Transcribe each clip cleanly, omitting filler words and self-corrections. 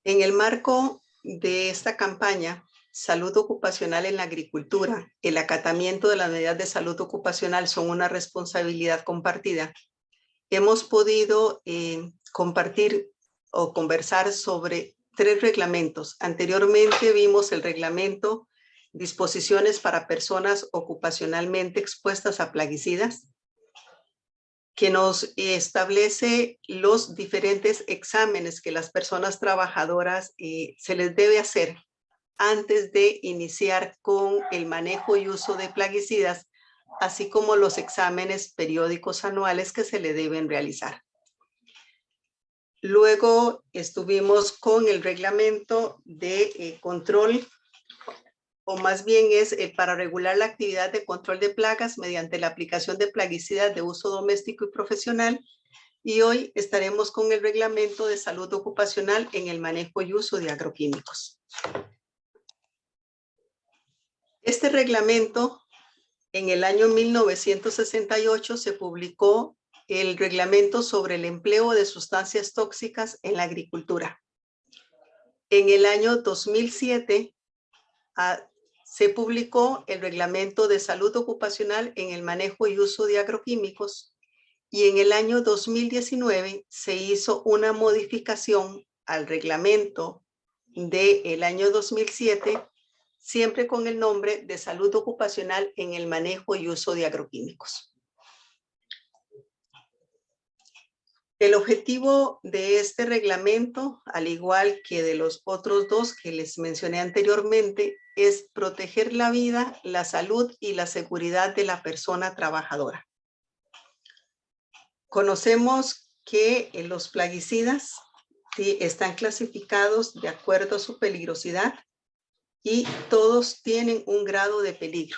En el marco de esta campaña, Salud Ocupacional en la Agricultura, el acatamiento de las medidas de salud ocupacional son una responsabilidad compartida. Hemos podido compartir o conversar sobre 3 reglamentos. Anteriormente vimos el reglamento Disposiciones para personas ocupacionalmente expuestas a plaguicidas, que nos establece los diferentes exámenes que las personas trabajadoras se les debe hacer antes de iniciar con el manejo y uso de plaguicidas, así como los exámenes periódicos anuales que se le deben realizar. Luego estuvimos con el reglamento de control, o más bien es para regular la actividad de control de plagas mediante la aplicación de plaguicidas de uso doméstico y profesional. Y hoy estaremos con el reglamento de salud ocupacional en el manejo y uso de agroquímicos. Este reglamento, en el año 1968, se publicó el reglamento sobre el empleo de sustancias tóxicas en la agricultura. En el año 2007, se publicó el reglamento de salud ocupacional en el manejo y uso de agroquímicos. Y en el año 2019 se hizo una modificación al reglamento del año 2007, siempre con el nombre de salud ocupacional en el manejo y uso de agroquímicos. El objetivo de este reglamento, al igual que de los otros 2 que les mencioné anteriormente, es proteger la vida, la salud y la seguridad de la persona trabajadora. Conocemos que los plaguicidas están clasificados de acuerdo a su peligrosidad y todos tienen un grado de peligro.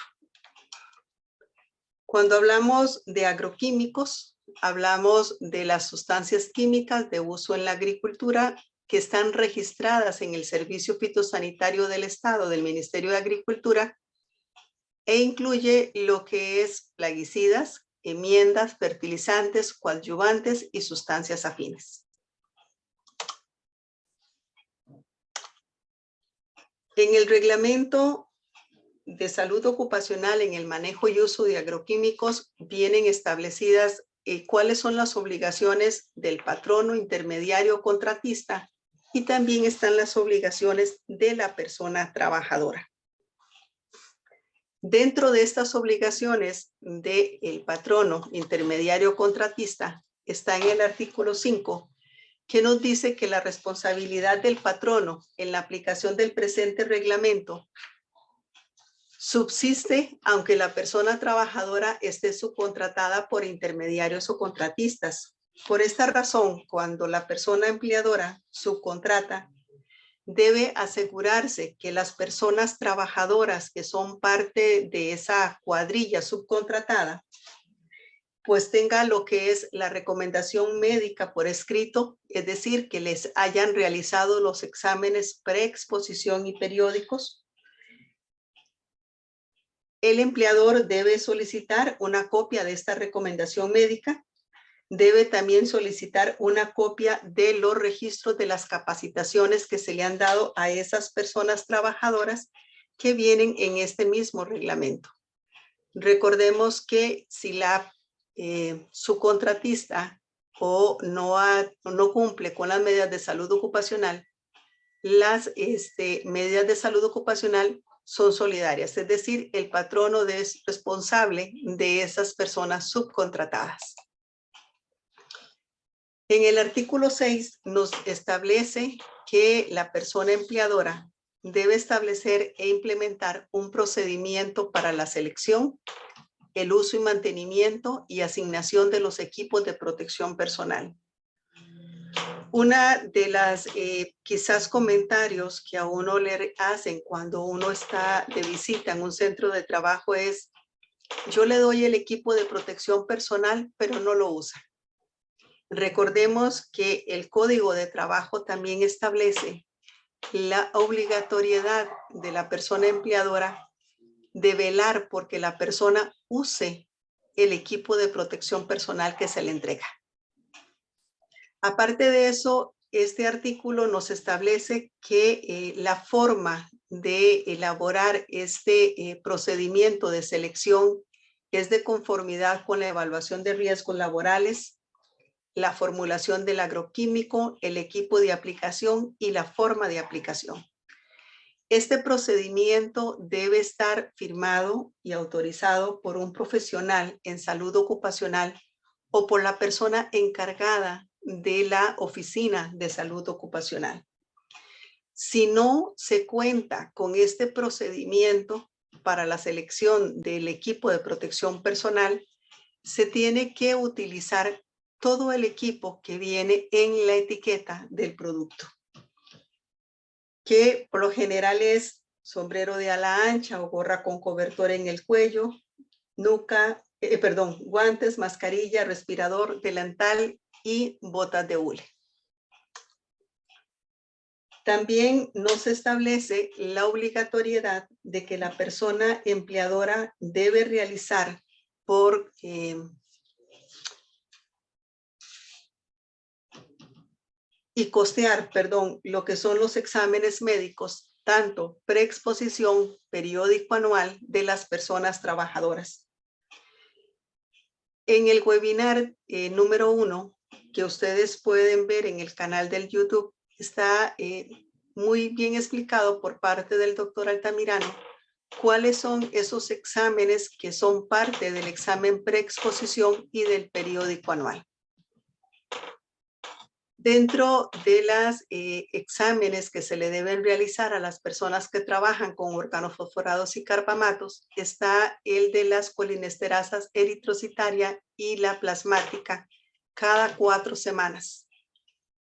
Cuando hablamos de agroquímicos, hablamos de las sustancias químicas de uso en la agricultura que están registradas en el Servicio Fitosanitario del Estado, del Ministerio de Agricultura, e incluye lo que es plaguicidas, enmiendas, fertilizantes, coadyuvantes y sustancias afines. En el reglamento de salud ocupacional en el manejo y uso de agroquímicos vienen establecidas cuáles son las obligaciones del patrono, intermediario, contratista, y también están las obligaciones de la persona trabajadora. Dentro de estas obligaciones del patrono, intermediario, contratista, está en el artículo 5, que nos dice que la responsabilidad del patrono en la aplicación del presente reglamento subsiste aunque la persona trabajadora esté subcontratada por intermediarios o contratistas. Por esta razón, cuando la persona empleadora subcontrata, debe asegurarse que las personas trabajadoras que son parte de esa cuadrilla subcontratada, pues tenga lo que es la recomendación médica por escrito, es decir, que les hayan realizado los exámenes preexposición y periódicos. El empleador debe solicitar una copia de esta recomendación médica. Debe también solicitar una copia de los registros de las capacitaciones que se le han dado a esas personas trabajadoras que vienen en este mismo reglamento. Recordemos que si la subcontratista o no cumple con las medidas de salud ocupacional, las medidas de salud ocupacional son solidarias, es decir, el patrono es responsable de esas personas subcontratadas. En el artículo 6 nos establece que la persona empleadora debe establecer e implementar un procedimiento para la selección, el uso y mantenimiento y asignación de los equipos de protección personal. Una de las quizás comentarios que a uno le hacen cuando uno está de visita en un centro de trabajo es: yo le doy el equipo de protección personal, pero no lo usa. Recordemos que el Código de Trabajo también establece la obligatoriedad de la persona empleadora de velar porque la persona use el equipo de protección personal que se le entrega. Aparte de eso, este artículo nos establece que la forma de elaborar este procedimiento de selección es de conformidad con la evaluación de riesgos laborales, la formulación del agroquímico, el equipo de aplicación y la forma de aplicación. Este procedimiento debe estar firmado y autorizado por un profesional en salud ocupacional o por la persona encargada de la oficina de salud ocupacional. Si no se cuenta con este procedimiento para la selección del equipo de protección personal, se tiene que utilizar todo el equipo que viene en la etiqueta del producto, que por lo general es sombrero de ala ancha o gorra con cobertor en el cuello, guantes, mascarilla, respirador, delantal y botas de hule. También nos establece la obligatoriedad de que la persona empleadora debe realizar y costear, lo que son los exámenes médicos, tanto preexposición, periódico anual de las personas trabajadoras. En el webinar número 1, que ustedes pueden ver en el canal del YouTube, está muy bien explicado por parte del doctor Altamirano cuáles son esos exámenes que son parte del examen preexposición y del periódico anual. Dentro de los exámenes que se le deben realizar a las personas que trabajan con organofosforados y carbamatos está el de las colinesterasas eritrocitaria y la plasmática cada 4 semanas.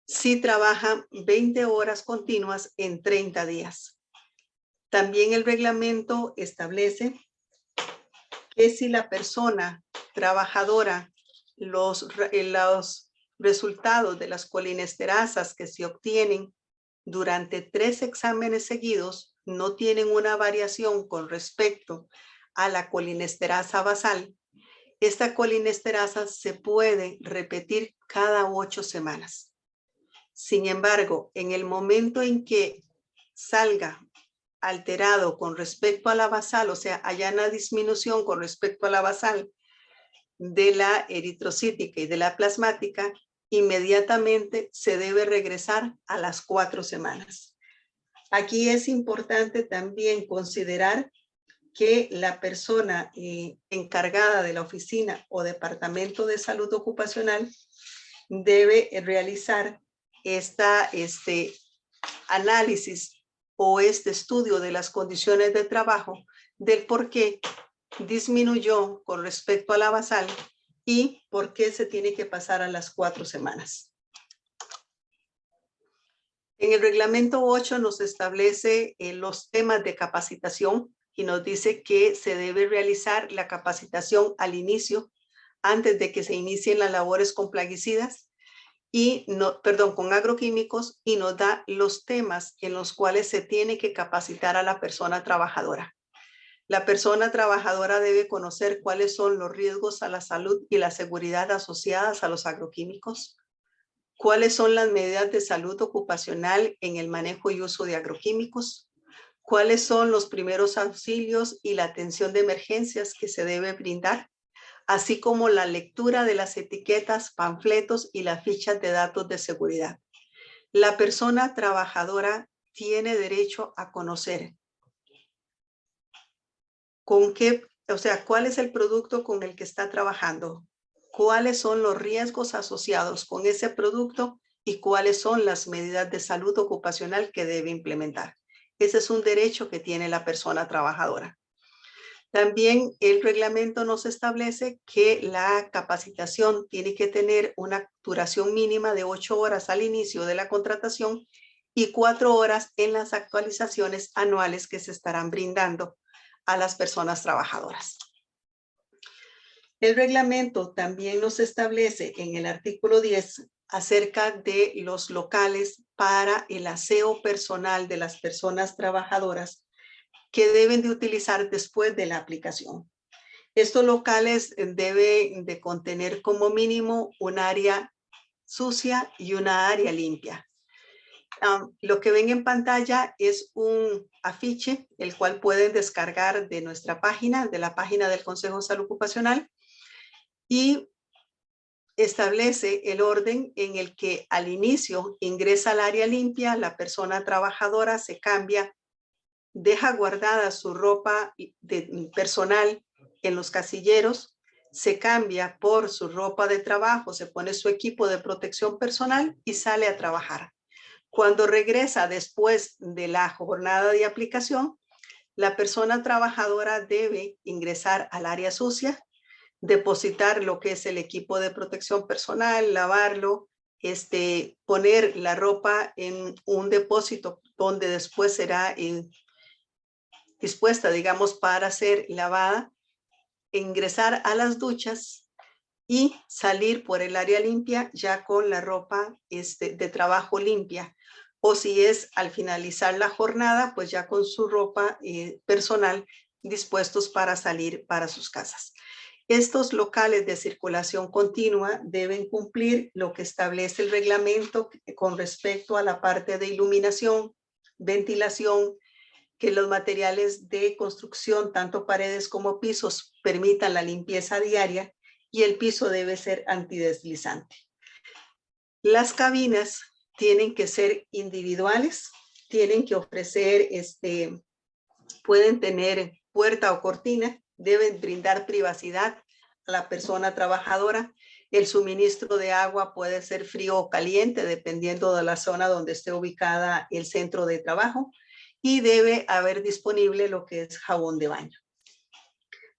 Si trabajan 20 horas continuas en 30 días. También el reglamento establece que si la persona trabajadora, los resultados de las colinesterasas que se obtienen durante 3 exámenes seguidos no tienen una variación con respecto a la colinesterasa basal, esta colinesterasa se puede repetir cada 8 semanas. Sin embargo, en el momento en que salga alterado con respecto a la basal, o sea, haya una disminución con respecto a la basal de la eritrocítica y de la plasmática, inmediatamente se debe regresar a las 4 semanas. Aquí es importante también considerar que la persona encargada de la oficina o departamento de salud ocupacional debe realizar este análisis o este estudio de las condiciones de trabajo, del por qué disminuyó con respecto a la basal y por qué se tiene que pasar a las 4 semanas. En el reglamento 8 nos establece los temas de capacitación y nos dice que se debe realizar la capacitación al inicio, antes de que se inicien las labores con plaguicidas, con agroquímicos, y nos da los temas en los cuales se tiene que capacitar a la persona trabajadora. La persona trabajadora debe conocer cuáles son los riesgos a la salud y la seguridad asociadas a los agroquímicos, cuáles son las medidas de salud ocupacional en el manejo y uso de agroquímicos, cuáles son los primeros auxilios y la atención de emergencias que se debe brindar, así como la lectura de las etiquetas, panfletos y las fichas de datos de seguridad. La persona trabajadora tiene derecho a conocer cuál es el producto con el que está trabajando, cuáles son los riesgos asociados con ese producto y cuáles son las medidas de salud ocupacional que debe implementar. Ese es un derecho que tiene la persona trabajadora. También el reglamento nos establece que la capacitación tiene que tener una duración mínima de 8 horas al inicio de la contratación y 4 horas en las actualizaciones anuales que se estarán brindando a las personas trabajadoras. El reglamento también nos establece en el artículo 10 acerca de los locales para el aseo personal de las personas trabajadoras que deben de utilizar después de la aplicación. Estos locales deben de contener como mínimo un área sucia y una área limpia. Lo que ven en pantalla es un afiche, el cual pueden descargar de nuestra página, de la página del Consejo de Salud Ocupacional, y establece el orden en el que al inicio ingresa al área limpia, la persona trabajadora se cambia, deja guardada su ropa personal en los casilleros, se cambia por su ropa de trabajo, se pone su equipo de protección personal y sale a trabajar. Cuando regresa después de la jornada de aplicación, la persona trabajadora debe ingresar al área sucia, depositar lo que es el equipo de protección personal, lavarlo, poner la ropa en un depósito donde después será dispuesta, digamos, para ser lavada, ingresar a las duchas y salir por el área limpia ya con la ropa de trabajo limpia. O si es al finalizar la jornada, pues ya con su ropa personal dispuestos para salir para sus casas. Estos locales de circulación continua deben cumplir lo que establece el reglamento con respecto a la parte de iluminación, ventilación, que los materiales de construcción, tanto paredes como pisos, permitan la limpieza diaria y el piso debe ser antideslizante. Las cabinas tienen que ser individuales, tienen que ofrecer, pueden tener puerta o cortina, deben brindar privacidad a la persona trabajadora. El suministro de agua puede ser frío o caliente, dependiendo de la zona donde esté ubicada el centro de trabajo, y debe haber disponible lo que es jabón de baño.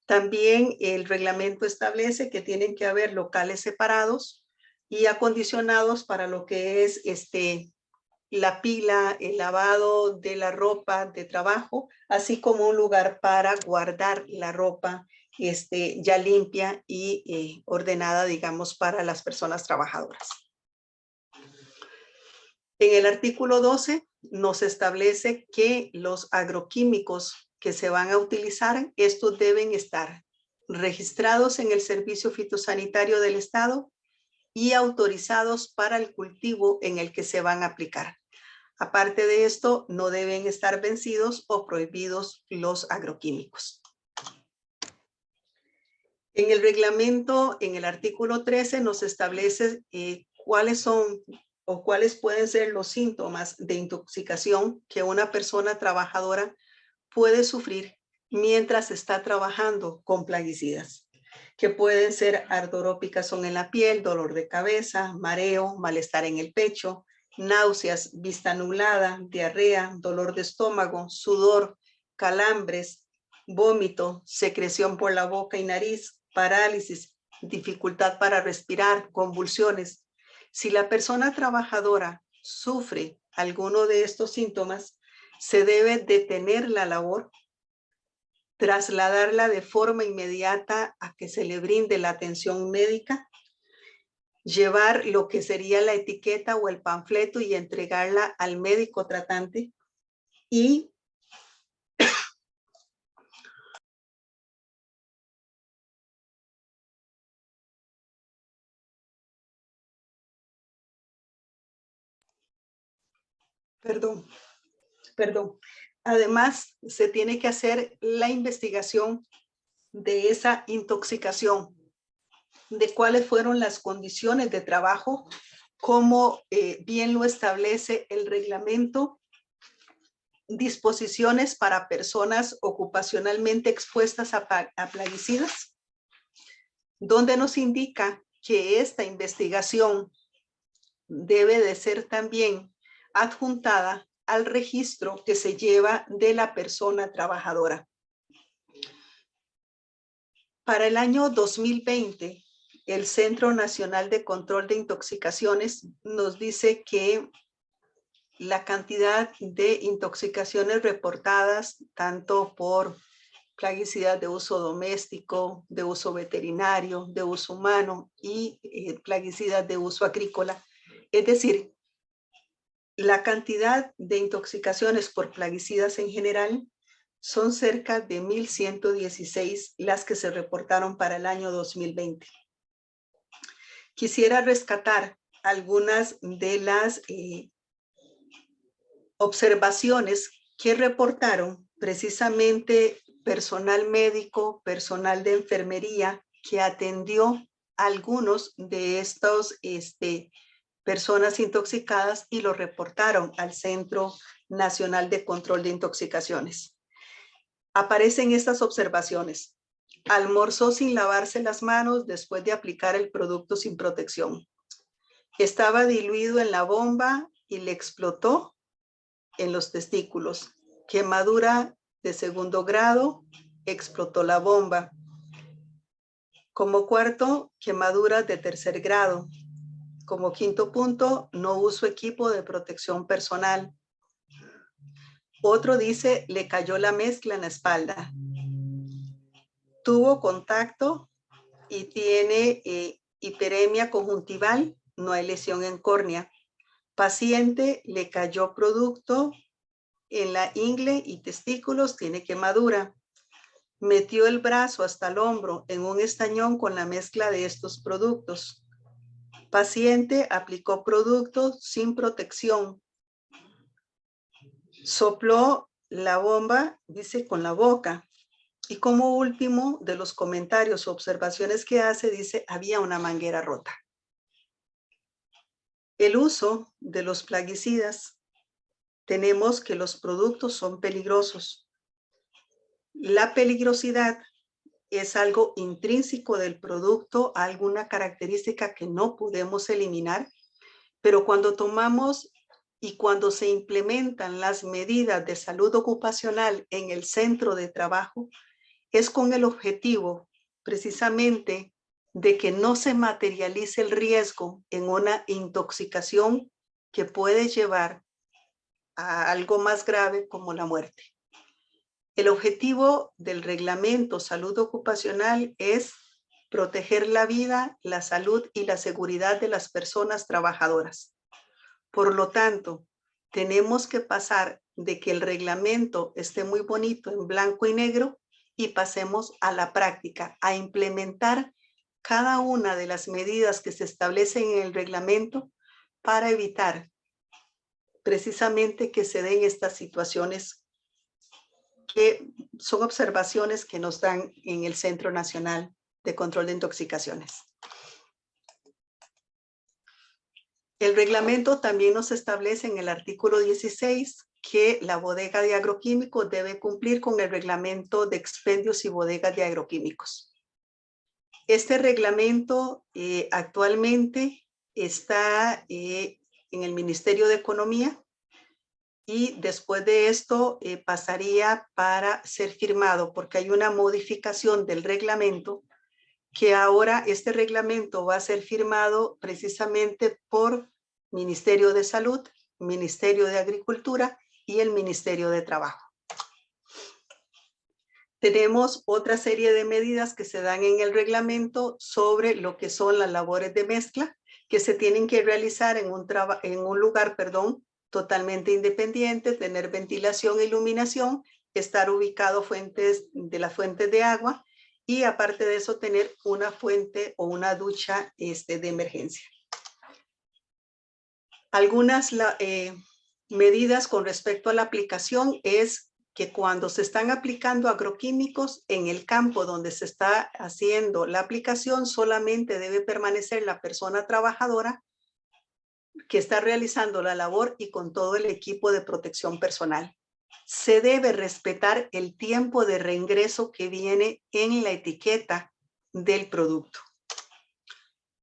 También el reglamento establece que tienen que haber locales separados y acondicionados para lo que es la pila, el lavado de la ropa de trabajo, así como un lugar para guardar la ropa ya limpia y ordenada, digamos, para las personas trabajadoras. En el artículo 12 nos establece que los agroquímicos que se van a utilizar, estos deben estar registrados en el Servicio Fitosanitario del Estado y autorizados para el cultivo en el que se van a aplicar. Aparte de esto, no deben estar vencidos o prohibidos los agroquímicos. En el reglamento, en el artículo 13, nos establece cuáles son o cuáles pueden ser los síntomas de intoxicación que una persona trabajadora puede sufrir mientras está trabajando con plaguicidas, que pueden ser ardor o picazón en la piel, dolor de cabeza, mareo, malestar en el pecho, náuseas, vista nublada, diarrea, dolor de estómago, sudor, calambres, vómito, secreción por la boca y nariz, parálisis, dificultad para respirar, convulsiones. Si la persona trabajadora sufre alguno de estos síntomas, se debe detener la labor, trasladarla de forma inmediata a que se le brinde la atención médica, llevar lo que sería la etiqueta o el panfleto y entregarla al médico tratante y perdón. Además, se tiene que hacer la investigación de esa intoxicación, de cuáles fueron las condiciones de trabajo, como bien lo establece el reglamento, disposiciones para personas ocupacionalmente expuestas a plaguicidas, donde nos indica que esta investigación debe de ser también adjuntada al registro que se lleva de la persona trabajadora. Para el año 2020, el Centro Nacional de Control de Intoxicaciones nos dice que la cantidad de intoxicaciones reportadas, tanto por plaguicidas de uso doméstico, de uso veterinario, de uso humano y plaguicidas de uso agrícola, es decir, la cantidad de intoxicaciones por plaguicidas en general son cerca de 1,116 las que se reportaron para el año 2020. Quisiera rescatar algunas de las Observaciones que reportaron precisamente personal médico, personal de enfermería que atendió a algunos de estos personas intoxicadas y lo reportaron al Centro Nacional de Control de Intoxicaciones. Aparecen estas observaciones. Almorzó sin lavarse las manos después de aplicar el producto sin protección. Estaba diluido en la bomba y le explotó en los testículos. Quemadura de 2º grado, explotó la bomba. Como cuarto, quemadura de 3er grado. Como quinto punto, no uso equipo de protección personal. Otro dice, le cayó la mezcla en la espalda. Tuvo contacto y tiene hiperemia conjuntival, no hay lesión en córnea. Paciente, le cayó producto en la ingle y testículos, tiene quemadura. Metió el brazo hasta el hombro en un estañón con la mezcla de estos productos. Paciente aplicó producto sin protección. Sopló la bomba, dice, con la boca. Y como último de los comentarios o observaciones que hace, dice, había una manguera rota. El uso de los plaguicidas. Tenemos que los productos son peligrosos. La peligrosidad es algo intrínseco del producto, alguna característica que no podemos eliminar, pero cuando tomamos y cuando se implementan las medidas de salud ocupacional en el centro de trabajo, es con el objetivo precisamente de que no se materialice el riesgo en una intoxicación que puede llevar a algo más grave como la muerte. El objetivo del reglamento salud ocupacional es proteger la vida, la salud y la seguridad de las personas trabajadoras. Por lo tanto, tenemos que pasar de que el reglamento esté muy bonito en blanco y negro y pasemos a la práctica, a implementar cada una de las medidas que se establecen en el reglamento para evitar precisamente que se den estas situaciones que son observaciones que nos dan en el Centro Nacional de Control de Intoxicaciones. El reglamento también nos establece en el artículo 16 que la bodega de agroquímicos debe cumplir con el reglamento de expendios y bodegas de agroquímicos. Este reglamento actualmente está en el Ministerio de Economía y después de esto pasaría para ser firmado porque hay una modificación del reglamento que ahora este reglamento va a ser firmado precisamente por Ministerio de Salud, Ministerio de Agricultura y el Ministerio de Trabajo. Tenemos otra serie de medidas que se dan en el reglamento sobre lo que son las labores de mezcla que se tienen que realizar en un lugar totalmente independiente, tener ventilación e iluminación, estar ubicado de las fuentes de agua y aparte de eso tener una fuente o una ducha de emergencia. Algunas medidas con respecto a la aplicación es que cuando se están aplicando agroquímicos en el campo donde se está haciendo la aplicación solamente debe permanecer la persona trabajadora que está realizando la labor y con todo el equipo de protección personal. Se debe respetar el tiempo de reingreso que viene en la etiqueta del producto.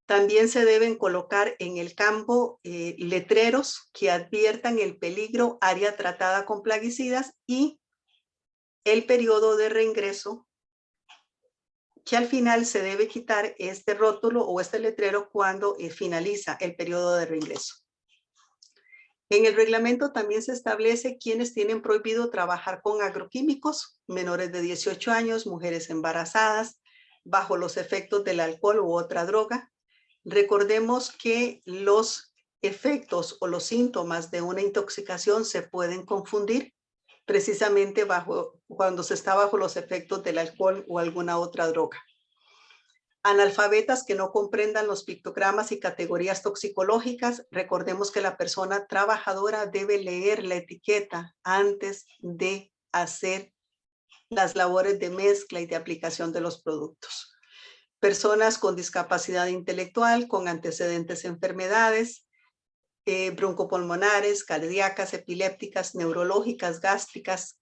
También se deben colocar en el campo letreros que adviertan el peligro, área tratada con plaguicidas y el periodo de reingreso, que al final se debe quitar este rótulo o este letrero cuando finaliza el periodo de reingreso. En el reglamento también se establece quiénes tienen prohibido trabajar con agroquímicos, menores de 18 años, mujeres embarazadas, bajo los efectos del alcohol u otra droga. Recordemos que los efectos o los síntomas de una intoxicación se pueden confundir precisamente cuando se está bajo los efectos del alcohol o alguna otra droga. Analfabetas que no comprendan los pictogramas y categorías toxicológicas, recordemos que la persona trabajadora debe leer la etiqueta antes de hacer las labores de mezcla y de aplicación de los productos. Personas con discapacidad intelectual, con antecedentes de enfermedades, broncopulmonares, cardíacas, epilépticas, neurológicas, gástricas,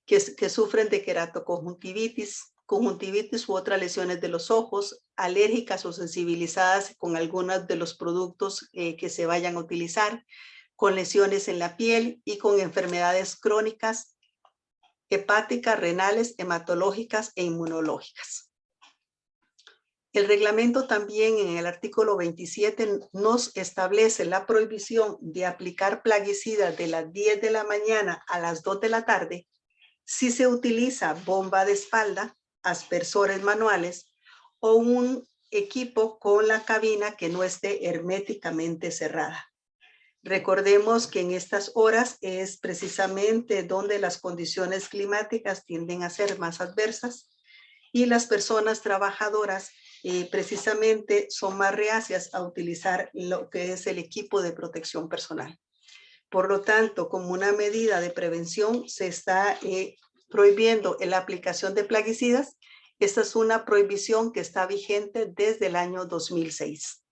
que sufren de queratoconjuntivitis, conjuntivitis u otras lesiones de los ojos, alérgicas o sensibilizadas con algunos de los productos que se vayan a utilizar, con lesiones en la piel y con enfermedades crónicas, hepáticas, renales, hematológicas e inmunológicas. El reglamento también en el artículo 27 nos establece la prohibición de aplicar plaguicidas de las 10 de la mañana a las 2 de la tarde si se utiliza bomba de espalda, aspersores manuales o un equipo con la cabina que no esté herméticamente cerrada. Recordemos que en estas horas es precisamente donde las condiciones climáticas tienden a ser más adversas y las personas trabajadoras precisamente son más reacias a utilizar lo que es el equipo de protección personal. Por lo tanto, como una medida de prevención, se está prohibiendo la aplicación de plaguicidas. Esta es una prohibición que está vigente desde el año 2006.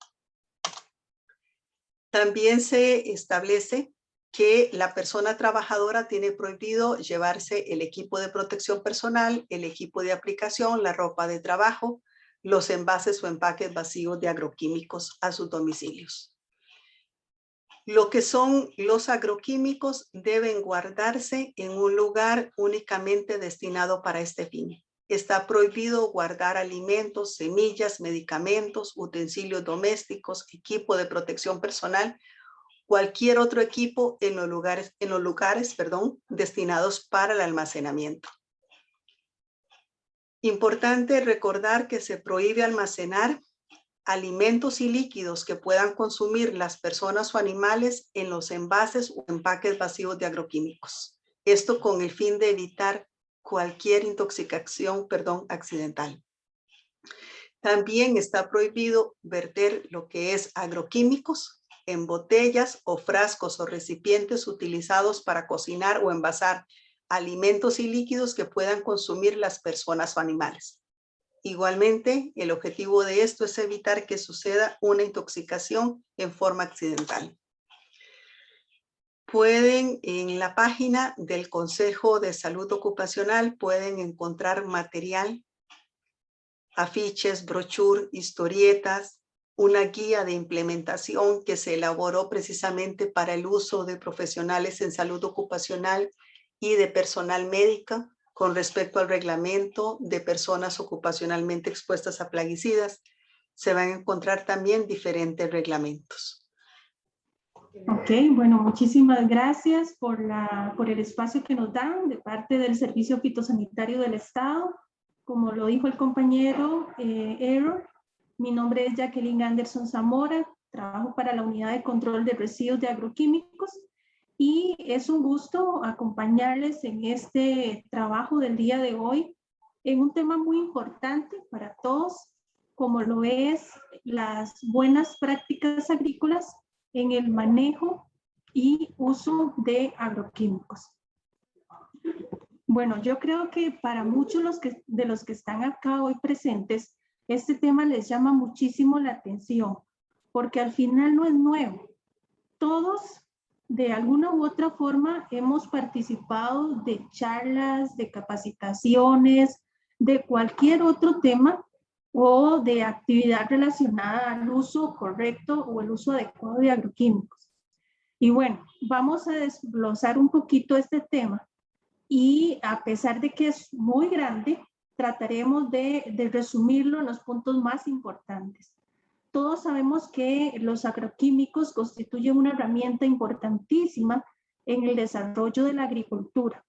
También se establece que la persona trabajadora tiene prohibido llevarse el equipo de protección personal, el equipo de aplicación, la ropa de trabajo, los envases o empaques vacíos de agroquímicos a sus domicilios. Lo que son los agroquímicos deben guardarse en un lugar únicamente destinado para este fin. Está prohibido guardar alimentos, semillas, medicamentos, utensilios domésticos, equipo de protección personal, cualquier otro equipo en los lugares destinados para el almacenamiento. Importante recordar que se prohíbe almacenar alimentos y líquidos que puedan consumir las personas o animales en los envases o empaques vacíos de agroquímicos. Esto con el fin de evitar cualquier intoxicación, accidental. También está prohibido verter lo que es agroquímicos en botellas o frascos o recipientes utilizados para cocinar o envasar alimentos y líquidos que puedan consumir las personas o animales. Igualmente, el objetivo de esto es evitar que suceda una intoxicación en forma accidental. Pueden, en la página del Consejo de Salud Ocupacional, pueden encontrar material, afiches, brochures, historietas, una guía de implementación que se elaboró precisamente para el uso de profesionales en salud ocupacional y de personal médico, con respecto al reglamento de personas ocupacionalmente expuestas a plaguicidas. Se van a encontrar también diferentes reglamentos. Ok, bueno, muchísimas gracias por el espacio que nos dan de parte del Servicio Fitosanitario del Estado. Como lo dijo el compañero Error, mi nombre es Jacqueline Anderson Zamora, trabajo para la Unidad de Control de Residuos de Agroquímicos y es un gusto acompañarles en este trabajo del día de hoy en un tema muy importante para todos, como lo es las buenas prácticas agrícolas en el manejo y uso de agroquímicos. Bueno, yo creo que para muchos de los que están acá hoy presentes, este tema les llama muchísimo la atención, porque al final no es nuevo. Todos, de alguna u otra forma, hemos participado de charlas, de capacitaciones, de cualquier otro tema o de actividad relacionada al uso correcto o el uso adecuado de agroquímicos. Y bueno, vamos a desglosar un poquito este tema y a pesar de que es muy grande, trataremos de resumirlo en los puntos más importantes. Todos sabemos que los agroquímicos constituyen una herramienta importantísima en el desarrollo de la agricultura,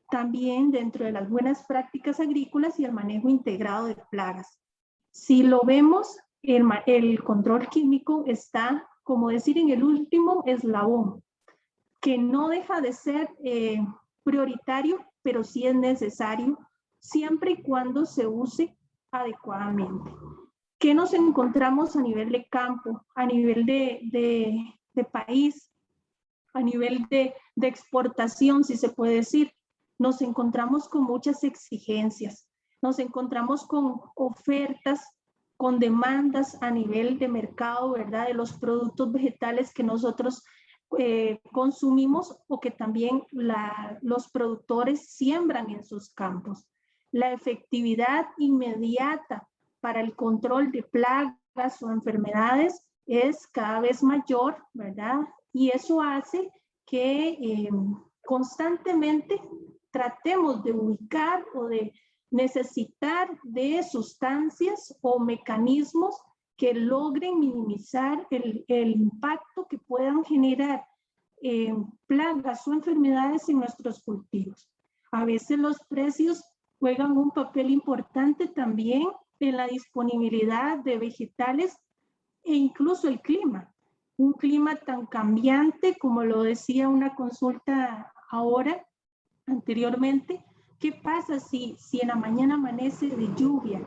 también dentro de las buenas prácticas agrícolas y el manejo integrado de plagas. Si lo vemos, el control químico está, como decir, en el último eslabón, que no deja de ser prioritario, pero sí es necesario, siempre y cuando se use adecuadamente. ¿Qué nos encontramos a nivel de campo, a nivel de país, a nivel de exportación, si se puede decir? Nos encontramos con muchas exigencias, nos encontramos con ofertas, con demandas a nivel de mercado, ¿verdad? De los productos vegetales que nosotros consumimos o que también los productores siembran en sus campos. La efectividad inmediata para el control de plagas o enfermedades es cada vez mayor, ¿verdad? Y eso hace que constantemente tratemos de ubicar o de necesitar de sustancias o mecanismos que logren minimizar el impacto que puedan generar plagas o enfermedades en nuestros cultivos. A veces los precios juegan un papel importante también en la disponibilidad de vegetales e incluso el clima. Un clima tan cambiante como lo decía una consulta ahora, anteriormente. ¿Qué pasa si en la mañana amanece de lluvia?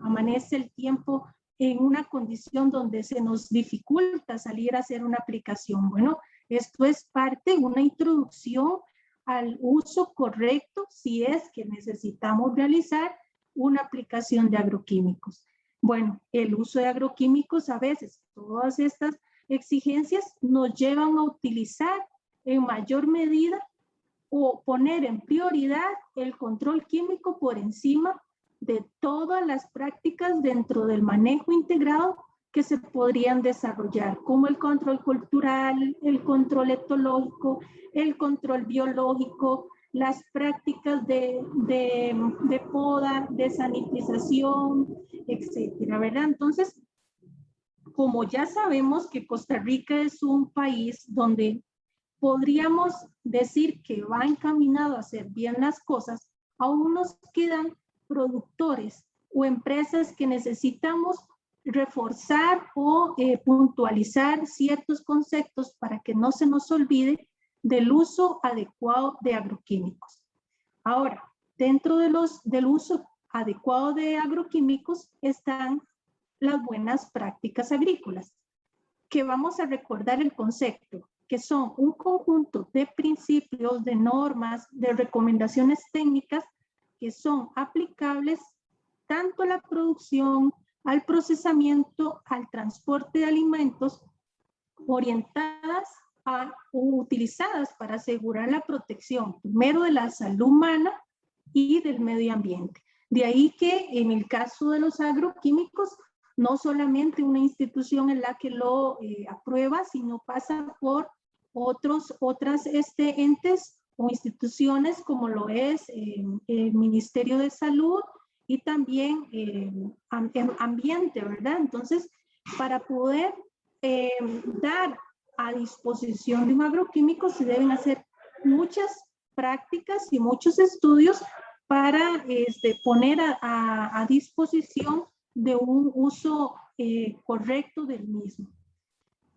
Amanece el tiempo en una condición donde se nos dificulta salir a hacer una aplicación. Bueno, esto es parte de una introducción al uso correcto si es que necesitamos realizar una aplicación de agroquímicos. Bueno, el uso de agroquímicos a veces, todas estas exigencias nos llevan a utilizar en mayor medida o poner en prioridad el control químico por encima de todas las prácticas dentro del manejo integrado que se podrían desarrollar, como el control cultural, el control etológico, el control biológico, las prácticas de poda, de sanitización, etcétera, ¿verdad? Entonces, como ya sabemos que Costa Rica es un país donde podríamos decir que va encaminado a hacer bien las cosas, aún nos quedan productores o empresas que necesitamos reforzar o puntualizar ciertos conceptos para que no se nos olvide del uso adecuado de agroquímicos. Ahora, dentro del uso adecuado de agroquímicos están las buenas prácticas agrícolas, que vamos a recordar el concepto, que son un conjunto de principios, de normas, de recomendaciones técnicas que son aplicables tanto a la producción, al procesamiento, al transporte de alimentos, orientadas o utilizadas para asegurar la protección, primero de la salud humana y del medio ambiente. De ahí que en el caso de los agroquímicos, no solamente una institución en la que lo aprueba, sino pasa por otras entes o instituciones como lo es el Ministerio de Salud y también ambiente, ¿verdad? Entonces, para poder dar a disposición de un agroquímico se deben hacer muchas prácticas y muchos estudios para poner a disposición de un uso correcto del mismo.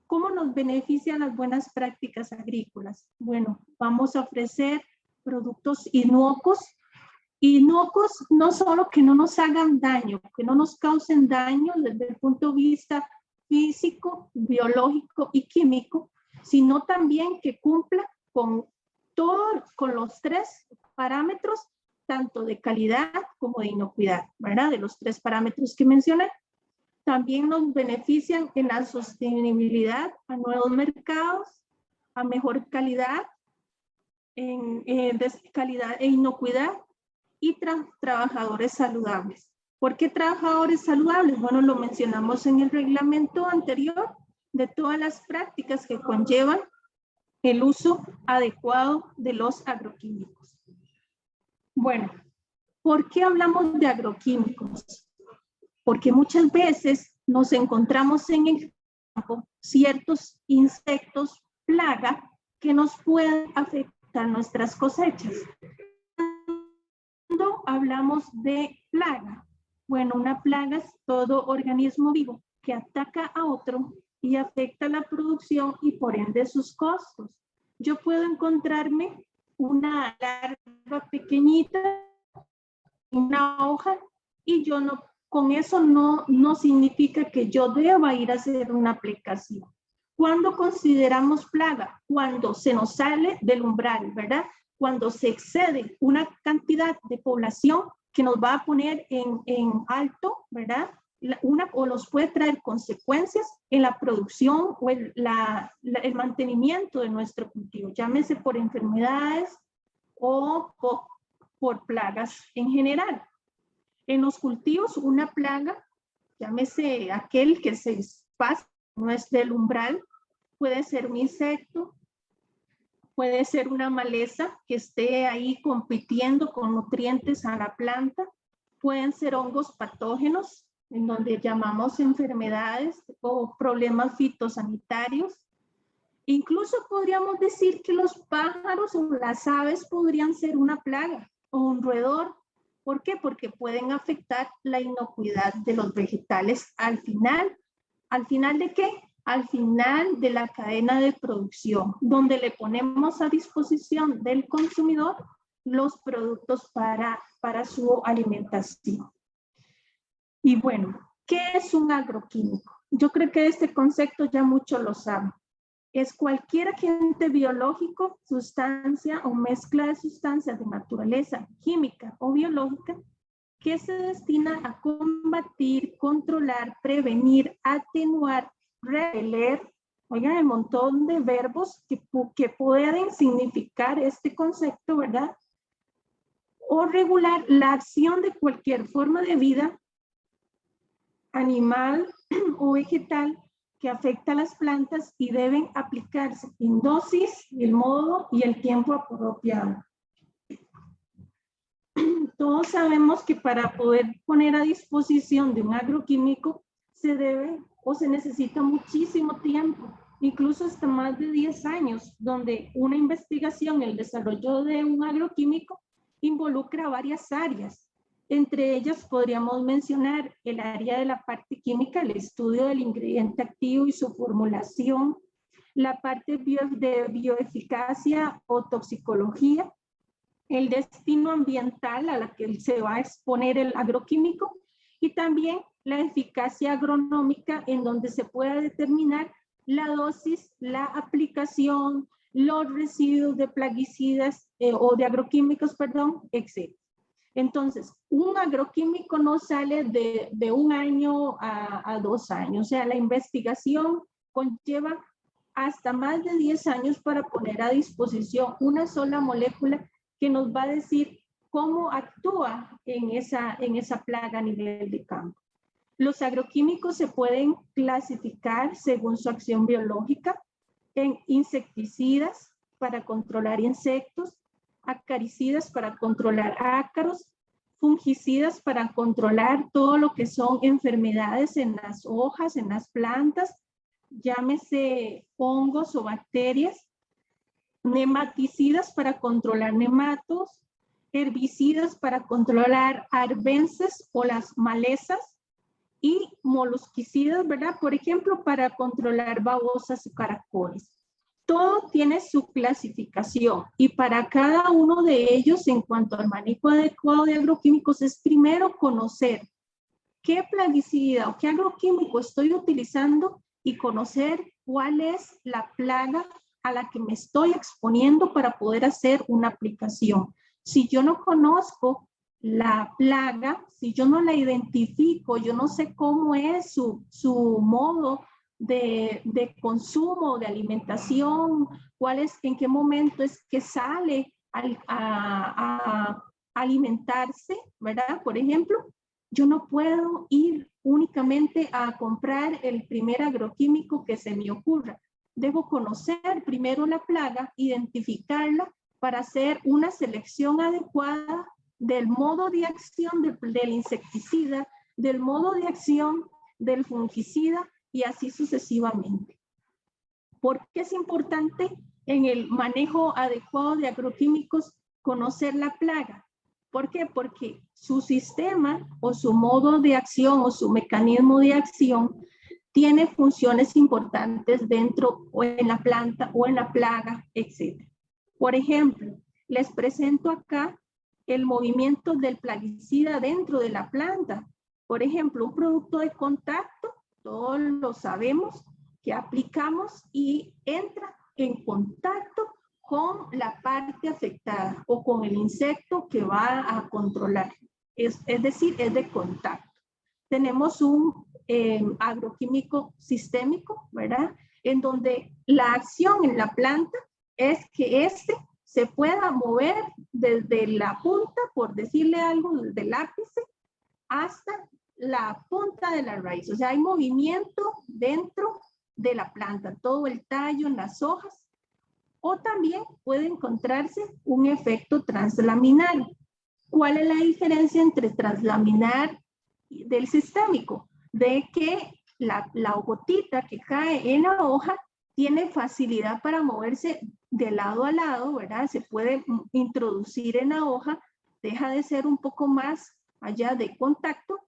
¿Cómo nos benefician las buenas prácticas agrícolas? Bueno, vamos a ofrecer productos inocuos no solo que no nos hagan daño, que no nos causen daño desde el punto de vista físico, biológico y químico, sino también que cumpla con los tres parámetros, tanto de calidad como de inocuidad, ¿verdad? De los tres parámetros que mencioné. También nos benefician en la sostenibilidad a nuevos mercados, a mejor calidad, calidad e inocuidad y trabajadores saludables. ¿Por qué trabajadores saludables? Bueno, lo mencionamos en el reglamento anterior de todas las prácticas que conllevan el uso adecuado de los agroquímicos. Bueno, ¿por qué hablamos de agroquímicos? Porque muchas veces nos encontramos en el campo ciertos insectos, plaga, que nos pueden afectar nuestras cosechas. Cuando hablamos de plaga, bueno, una plaga es todo organismo vivo que ataca a otro y afecta la producción y por ende sus costos. Yo puedo encontrarme una larva pequeñita, una hoja, y yo no con eso no significa que yo deba ir a hacer una aplicación. ¿Cuándo consideramos plaga? Cuando se nos sale del umbral, ¿verdad? Cuando se excede una cantidad de población que nos va a poner en alto, ¿verdad? O nos puede traer consecuencias en la producción o el mantenimiento de nuestro cultivo, llámese por enfermedades o por plagas en general. En los cultivos, una plaga, llámese aquel que se pasa, no es del umbral, puede ser un insecto, puede ser una maleza que esté ahí compitiendo con nutrientes a la planta, pueden ser hongos patógenos, en donde llamamos enfermedades o problemas fitosanitarios. Incluso podríamos decir que los pájaros o las aves podrían ser una plaga o un roedor. ¿Por qué? Porque pueden afectar la inocuidad de los vegetales al final. ¿Al final de qué? Al final de la cadena de producción, donde le ponemos a disposición del consumidor los productos para su alimentación. Y bueno, ¿qué es un agroquímico? Yo creo que este concepto ya muchos lo saben. Es cualquier agente biológico, sustancia o mezcla de sustancias de naturaleza química o biológica que se destina a combatir, controlar, prevenir, atenuar, repeler. Oigan, el montón de verbos que pueden significar este concepto, ¿verdad? O regular la acción de cualquier forma de vida, animal o vegetal, que afecta a las plantas y deben aplicarse en dosis, el modo y el tiempo apropiado. Todos sabemos que para poder poner a disposición de un agroquímico se debe o se necesita muchísimo tiempo, incluso hasta más de 10 años, donde una investigación, el desarrollo de un agroquímico involucra varias áreas. Entre ellas podríamos mencionar el área de la parte química, el estudio del ingrediente activo y su formulación, la parte de bioeficacia o toxicología, el destino ambiental a la que se va a exponer el agroquímico y también la eficacia agronómica en donde se pueda determinar la dosis, la aplicación, los residuos de plaguicidas o de agroquímicos, perdón, etc. Entonces, un agroquímico no sale de 1 año a 2 años. O sea, la investigación conlleva hasta más de 10 años para poner a disposición una sola molécula que nos va a decir cómo actúa en esa plaga a nivel de campo. Los agroquímicos se pueden clasificar según su acción biológica en insecticidas para controlar insectos, acaricidas para controlar ácaros, fungicidas para controlar todo lo que son enfermedades en las hojas, en las plantas, llámese hongos o bacterias, nematicidas para controlar nematos, herbicidas para controlar arbences o las malezas y molusquicidas, ¿verdad? Por ejemplo, para controlar babosas y caracoles. Todo tiene su clasificación y para cada uno de ellos, en cuanto al manejo adecuado de agroquímicos, es primero conocer qué plaguicida o qué agroquímico estoy utilizando y conocer cuál es la plaga a la que me estoy exponiendo para poder hacer una aplicación. Si yo no conozco la plaga, si yo no la identifico, yo no sé cómo es su modo de consumo, de alimentación, en qué momento es que sale a alimentarse, ¿verdad? Por ejemplo, yo no puedo ir únicamente a comprar el primer agroquímico que se me ocurra. Debo conocer primero la plaga, identificarla para hacer una selección adecuada del modo de acción del insecticida, del modo de acción del fungicida y así sucesivamente. ¿Por qué es importante en el manejo adecuado de agroquímicos conocer la plaga? ¿Por qué? Porque su sistema o su modo de acción o su mecanismo de acción tiene funciones importantes dentro o en la planta o en la plaga, etc. Por ejemplo, les presento acá el movimiento del plaguicida dentro de la planta. Por ejemplo, un producto de contacto, todos lo sabemos, que aplicamos y entra en contacto con la parte afectada o con el insecto que va a controlar. Es decir, es de contacto. Tenemos un agroquímico sistémico, ¿verdad? En donde la acción en la planta es que se pueda mover desde la punta, por decirle algo, desde el ápice hasta la punta de la raíz. O sea, hay movimiento dentro de la planta, todo el tallo, las hojas, o también puede encontrarse un efecto translaminar. ¿Cuál es la diferencia entre translaminar y del sistémico? De que la gotita que cae en la hoja tiene facilidad para moverse de lado a lado, ¿verdad? Se puede introducir en la hoja, deja de ser un poco más allá de contacto,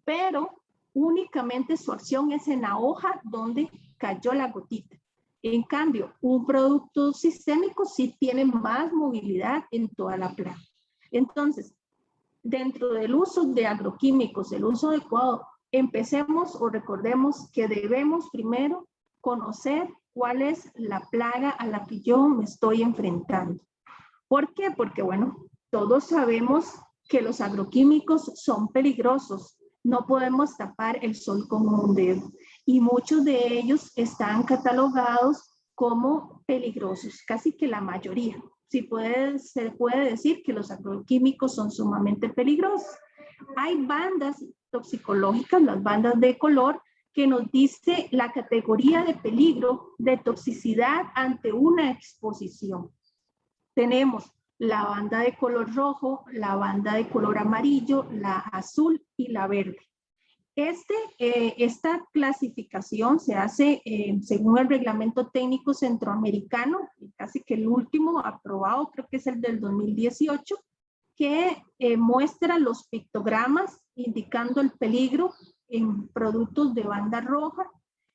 pero únicamente su acción es en la hoja donde cayó la gotita. En cambio, un producto sistémico sí tiene más movilidad en toda la planta. Entonces, dentro del uso de agroquímicos, el uso adecuado, empecemos o recordemos que debemos primero conocer cuál es la plaga a la que yo me estoy enfrentando. ¿Por qué? Porque, bueno, todos sabemos que los agroquímicos son peligrosos. No podemos tapar el sol con un dedo. Y muchos de ellos están catalogados como peligrosos, casi que la mayoría. Se puede decir que los agroquímicos son sumamente peligrosos. Hay bandas toxicológicas, las bandas de color, que nos dice la categoría de peligro de toxicidad ante una exposición. Tenemos la banda de color rojo, la banda de color amarillo, la azul y la verde. Esta clasificación se hace según el Reglamento Técnico Centroamericano, casi que el último aprobado, creo que es el del 2018, que muestra los pictogramas indicando el peligro en productos de banda roja,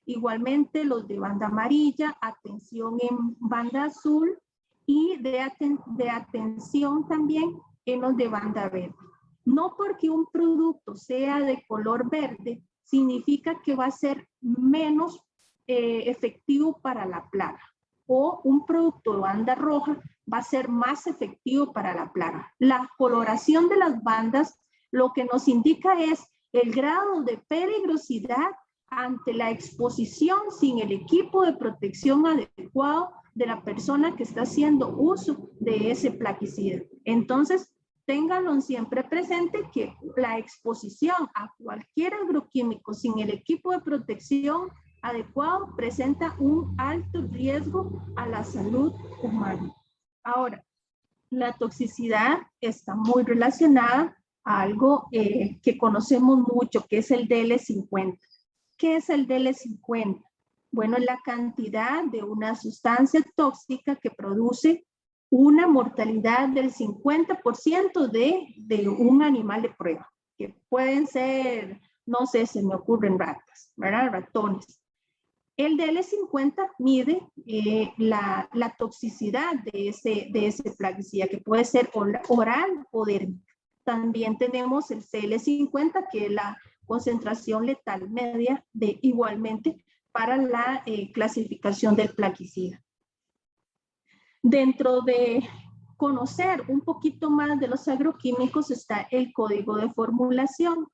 igualmente los de banda amarilla, atención en banda azul y de atención también en los de banda verde. No porque un producto sea de color verde significa que va a ser menos efectivo para la plaga, o un producto de banda roja va a ser más efectivo para la plaga. La coloración de las bandas lo que nos indica es el grado de peligrosidad ante la exposición sin el equipo de protección adecuado de la persona que está haciendo uso de ese plaguicida. Entonces, ténganlo siempre presente que la exposición a cualquier agroquímico sin el equipo de protección adecuado presenta un alto riesgo a la salud humana. Ahora, la toxicidad está muy relacionada a algo que conocemos mucho, que es el DL50. ¿Qué es el DL50? Bueno, es la cantidad de una sustancia tóxica que produce una mortalidad del 50% de un animal de prueba, que pueden ser, no sé, se me ocurren ratas, ¿verdad? Ratones. El DL50 mide la toxicidad de ese plaguicida, que puede ser oral o dérmica. También tenemos el CL50, que es la concentración letal media igualmente para la clasificación del plaguicida. Dentro de conocer un poquito más de los agroquímicos está el código de formulación.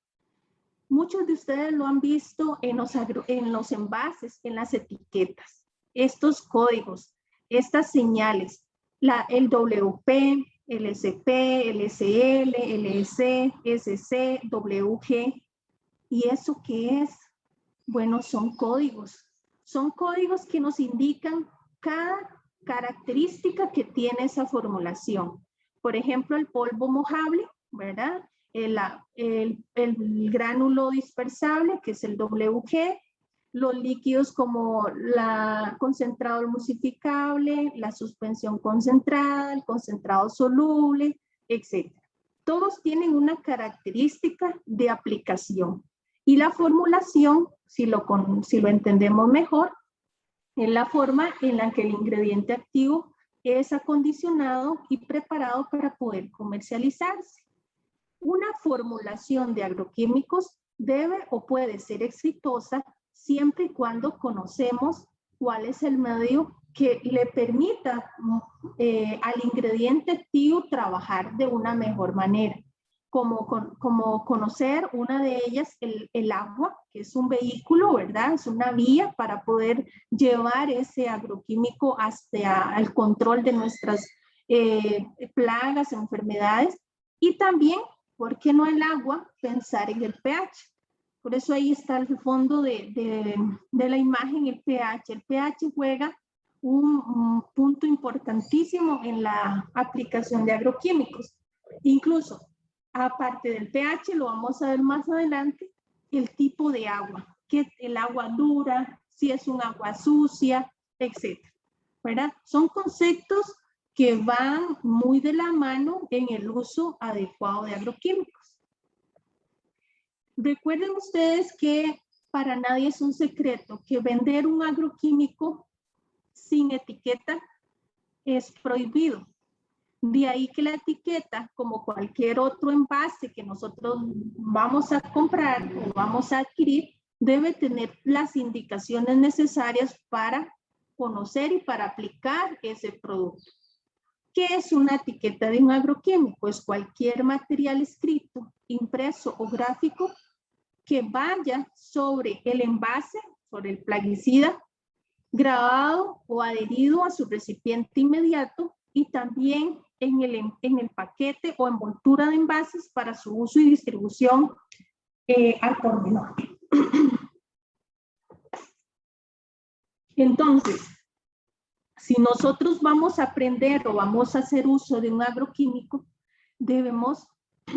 Muchos de ustedes lo han visto en los envases, en las etiquetas. Estos códigos, estas señales, el WP, LSP, LSL, LS, SC, WG. ¿Y eso qué es? Bueno, son códigos. Son códigos que nos indican cada característica que tiene esa formulación. Por ejemplo, el polvo mojable, ¿verdad? El gránulo dispersable, que es el WG, los líquidos como la concentrado emulsificable, la suspensión concentrada, el concentrado soluble, etc. Todos tienen una característica de aplicación. Y la formulación, si lo entendemos mejor, es la forma en la que el ingrediente activo es acondicionado y preparado para poder comercializarse. Una formulación de agroquímicos debe o puede ser exitosa siempre y cuando conocemos cuál es el medio que le permita al ingrediente activo trabajar de una mejor manera. Como conocer una de ellas, el agua, que es un vehículo, ¿verdad? Es una vía para poder llevar ese agroquímico hasta el control de nuestras plagas, enfermedades. Y también, ¿por qué no el agua? Pensar en el pH. Por eso ahí está el fondo de la imagen, el pH. El pH juega un punto importantísimo en la aplicación de agroquímicos. Incluso, aparte del pH, lo vamos a ver más adelante, el tipo de agua, que el agua dura, si es un agua sucia, etc. ¿Verdad? Son conceptos que van muy de la mano en el uso adecuado de agroquímicos. Recuerden ustedes que para nadie es un secreto que vender un agroquímico sin etiqueta es prohibido. De ahí que la etiqueta, como cualquier otro envase que nosotros vamos a comprar o vamos a adquirir, debe tener las indicaciones necesarias para conocer y para aplicar ese producto. ¿Qué es una etiqueta de un agroquímico? Es cualquier material escrito, impreso o gráfico que vaya sobre el envase, sobre el plaguicida, grabado o adherido a su recipiente inmediato y también en el paquete o envoltura de envases para su uso y distribución al por menor. Entonces, si nosotros vamos a aprender o vamos a hacer uso de un agroquímico, debemos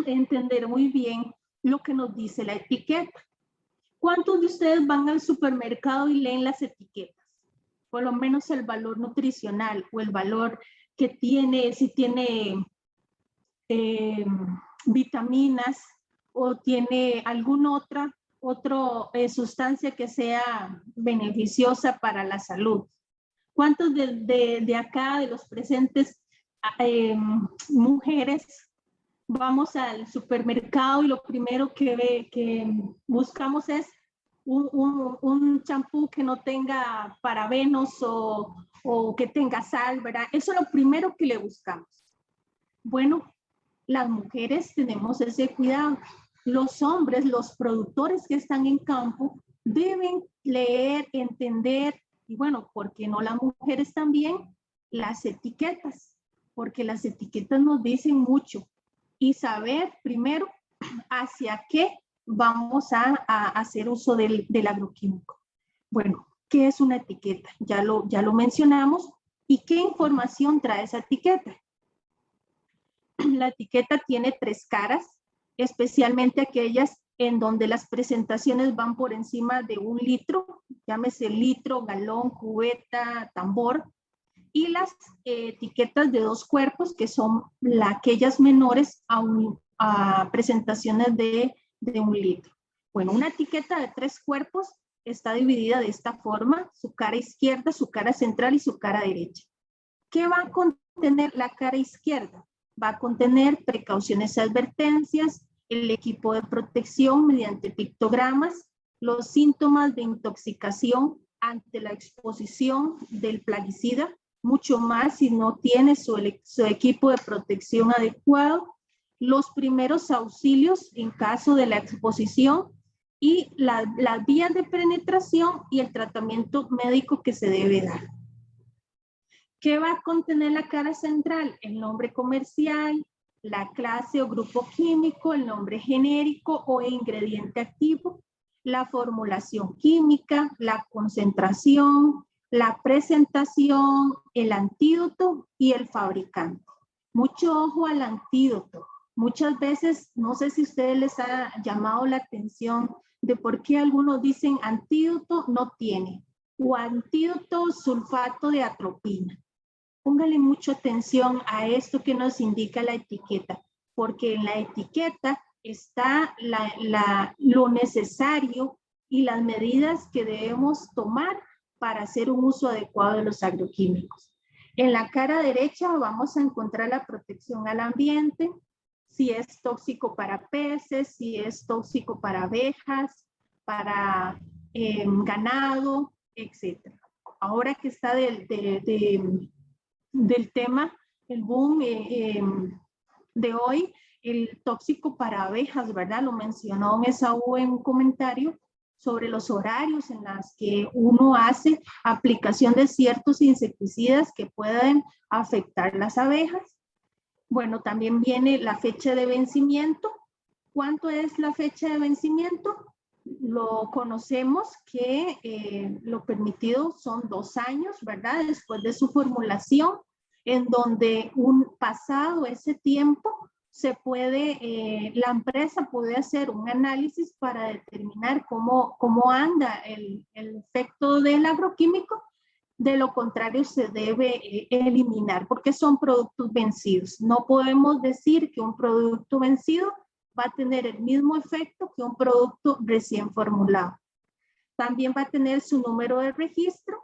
entender muy bien lo que nos dice la etiqueta. ¿Cuántos de ustedes van al supermercado y leen las etiquetas? Por lo menos el valor nutricional o el valor que tiene, si tiene vitaminas o tiene alguna otra sustancia que sea beneficiosa para la salud. ¿Cuántos de acá, de los presentes mujeres, vamos al supermercado y lo primero que buscamos es un champú que no tenga parabenos o que tenga sal, ¿verdad? Eso es lo primero que le buscamos. Bueno, las mujeres tenemos ese cuidado. Los hombres, los productores que están en campo, deben leer, entender, y bueno, ¿por qué no las mujeres también? Las etiquetas, porque las etiquetas nos dicen mucho. Y saber primero hacia qué vamos a hacer uso del agroquímico. Bueno, ¿qué es una etiqueta? Ya lo mencionamos. ¿Y qué información trae esa etiqueta? La etiqueta tiene 3 caras, especialmente aquellas en donde las presentaciones van por encima de 1 litro, llámese litro, galón, cubeta, tambor, y las etiquetas de 2 cuerpos, que son aquellas menores a presentaciones de 1 litro. Bueno, una etiqueta de 3 cuerpos está dividida de esta forma: su cara izquierda, su cara central y su cara derecha. ¿Qué va a contener la cara izquierda? Va a contener precauciones y advertencias, el equipo de protección mediante pictogramas, los síntomas de intoxicación ante la exposición del plaguicida, mucho más si no tiene su equipo de protección adecuado, los primeros auxilios en caso de la exposición y las vías de penetración y el tratamiento médico que se debe dar. ¿Qué va a contener la cara central? El nombre comercial, la clase o grupo químico, el nombre genérico o ingrediente activo, la formulación química, la concentración, la presentación, el antídoto y el fabricante. Mucho ojo al antídoto. Muchas veces, no sé si a ustedes les ha llamado la atención de por qué algunos dicen antídoto no tiene o antídoto sulfato de atropina. Póngale mucha atención a esto que nos indica la etiqueta, porque en la etiqueta está lo necesario y las medidas que debemos tomar para hacer un uso adecuado de los agroquímicos. En la cara derecha vamos a encontrar la protección al ambiente, si es tóxico para peces, si es tóxico para abejas, para ganado, etc. Ahora que está del tema, el boom de hoy, el tóxico para abejas, ¿verdad? Lo mencionó Esaú en un comentario sobre los horarios en los que uno hace aplicación de ciertos insecticidas que pueden afectar las abejas. Bueno, también viene la fecha de vencimiento. ¿Cuánto es la fecha de vencimiento? Lo conocemos que lo permitido son 2 años, ¿verdad? Después de su formulación, en donde pasado ese tiempo, se puede, la empresa puede hacer un análisis para determinar cómo anda el efecto del agroquímico. De lo contrario, se debe eliminar porque son productos vencidos. No podemos decir que un producto vencido va a tener el mismo efecto que un producto recién formulado. También va a tener su número de registro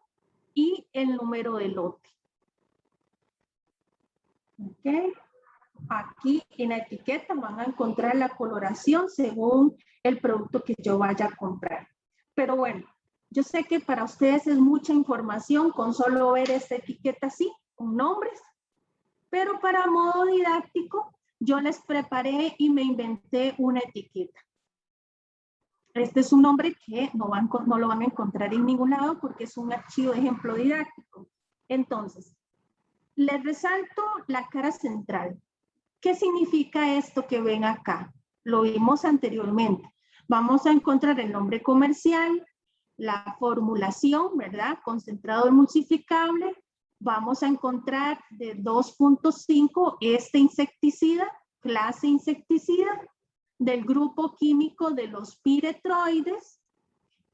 y el número de lote. Ok. Aquí en la etiqueta van a encontrar la coloración según el producto que yo vaya a comprar. Pero bueno, yo sé que para ustedes es mucha información con solo ver esta etiqueta así, con nombres, pero para modo didáctico, yo les preparé y me inventé una etiqueta. Este es un nombre que no lo van a encontrar en ningún lado porque es un archivo de ejemplo didáctico. Entonces, les resalto la cara central. ¿Qué significa esto que ven acá? Lo vimos anteriormente. Vamos a encontrar el nombre comercial, la formulación, ¿verdad? Concentrado emulsificable. Vamos a encontrar de 2.5 este insecticida, clase insecticida, del grupo químico de los piretroides,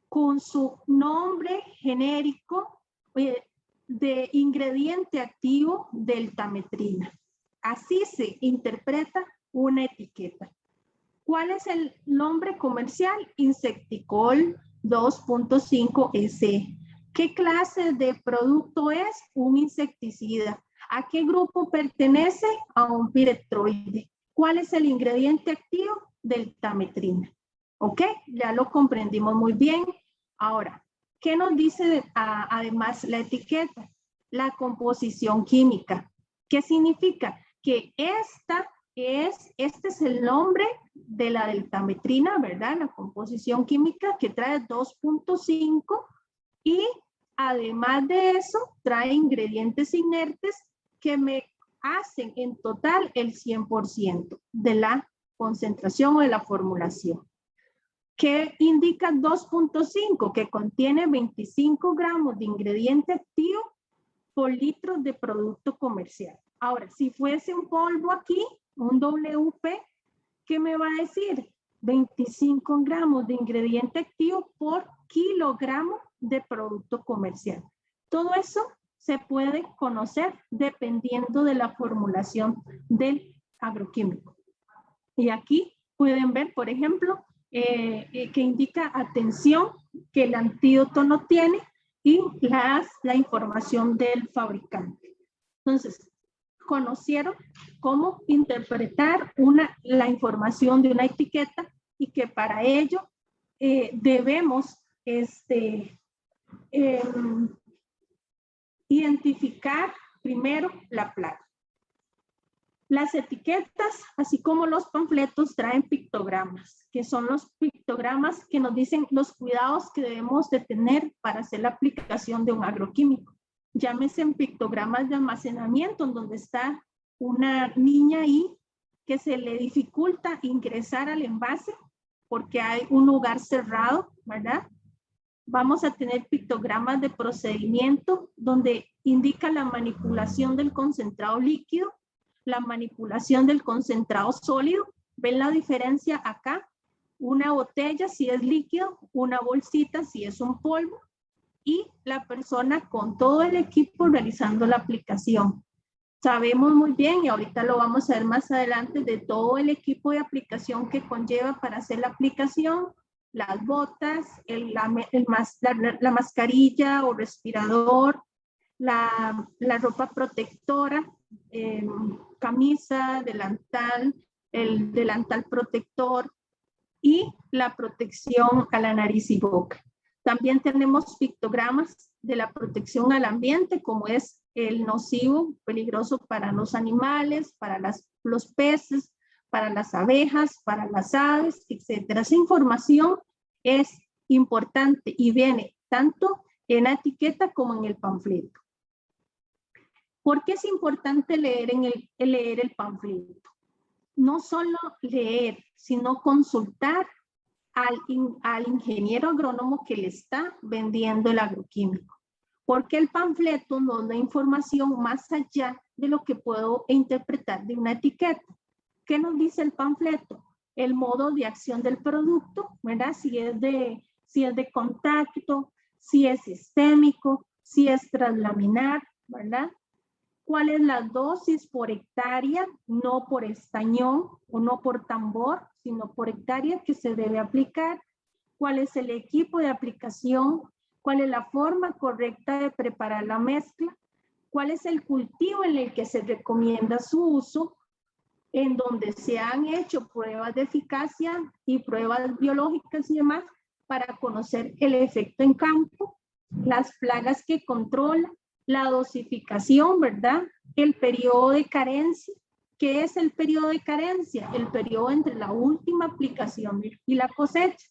con su nombre genérico de ingrediente activo deltametrina. Así se interpreta una etiqueta. ¿Cuál es el nombre comercial? Insecticol 2.5 SE. ¿Qué clase de producto es? Un insecticida. ¿A qué grupo pertenece? A un piretroide. ¿Cuál es el ingrediente activo? Deltametrina. ¿Ok? Ya lo comprendimos muy bien. Ahora, ¿qué nos dice además la etiqueta? La composición química. ¿Qué significa? Que este es el nombre de la deltametrina, ¿verdad? La composición química que trae 2.5 y además de eso trae ingredientes inertes que me hacen en total el 100% de la concentración o de la formulación. ¿Qué indica 2.5? Que contiene 25 gramos de ingrediente activo por litro de producto comercial. Ahora, si fuese un polvo aquí, un WP, ¿qué me va a decir? 25 gramos de ingrediente activo por kilogramo de producto comercial. Todo eso se puede conocer dependiendo de la formulación del agroquímico. Y aquí pueden ver, por ejemplo, que indica atención, que el antídoto no tiene, y la información del fabricante. Entonces, conocieron cómo interpretar la información de una etiqueta y que para ello debemos identificar primero la plaga. Las etiquetas, así como los panfletos, traen pictogramas, que son los pictogramas que nos dicen los cuidados que debemos de tener para hacer la aplicación de un agroquímico. Llámese en pictogramas de almacenamiento, en donde está una niña ahí que se le dificulta ingresar al envase porque hay un lugar cerrado, ¿verdad? Vamos a tener pictogramas de procedimiento donde indica la manipulación del concentrado líquido, la manipulación del concentrado sólido. ¿Ven la diferencia acá? Una botella si es líquido, una bolsita si es un polvo, y la persona con todo el equipo realizando la aplicación. Sabemos muy bien, y ahorita lo vamos a ver más adelante, de todo el equipo de aplicación que conlleva para hacer la aplicación, las botas, la mascarilla o respirador, la ropa protectora, camisa, delantal, el delantal protector y la protección a la nariz y boca. También tenemos pictogramas de la protección al ambiente, como es el nocivo, peligroso para los animales, para los peces, para las abejas, para las aves, etc. Esa información es importante y viene tanto en la etiqueta como en el panfleto. ¿Por qué es importante leer el panfleto? No solo leer, sino consultar al ingeniero agrónomo que le está vendiendo el agroquímico. Porque el panfleto nos da información más allá de lo que puedo interpretar de una etiqueta. ¿Qué nos dice el panfleto? El modo de acción del producto, ¿verdad? Si es de contacto, si es sistémico, si es translaminar, ¿verdad? ¿Cuál es la dosis por hectárea? No por estañón o no por tambor, sino por hectárea que se debe aplicar. ¿Cuál es el equipo de aplicación? ¿Cuál es la forma correcta de preparar la mezcla? ¿Cuál es el cultivo en el que se recomienda su uso? En donde se han hecho pruebas de eficacia y pruebas biológicas y demás para conocer el efecto en campo, las plagas que controla, la dosificación, ¿verdad? El periodo de carencia. ¿Qué es el periodo de carencia? El periodo entre la última aplicación y la cosecha,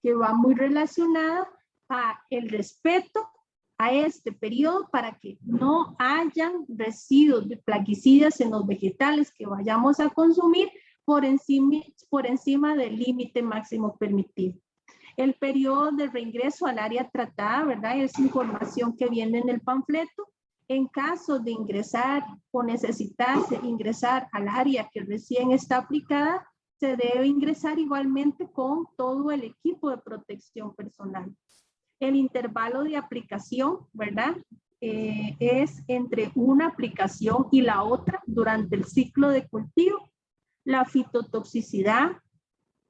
que va muy relacionada a el respeto a este periodo para que no hayan residuos de plaguicidas en los vegetales que vayamos a consumir por encima del límite máximo permitido. El periodo de reingreso al área tratada, ¿verdad? Es información que viene en el panfleto. En caso de ingresar o necesitarse ingresar al área que recién está aplicada, se debe ingresar igualmente con todo el equipo de protección personal. El intervalo de aplicación, ¿verdad? Es entre una aplicación y la otra durante el ciclo de cultivo. La fitotoxicidad,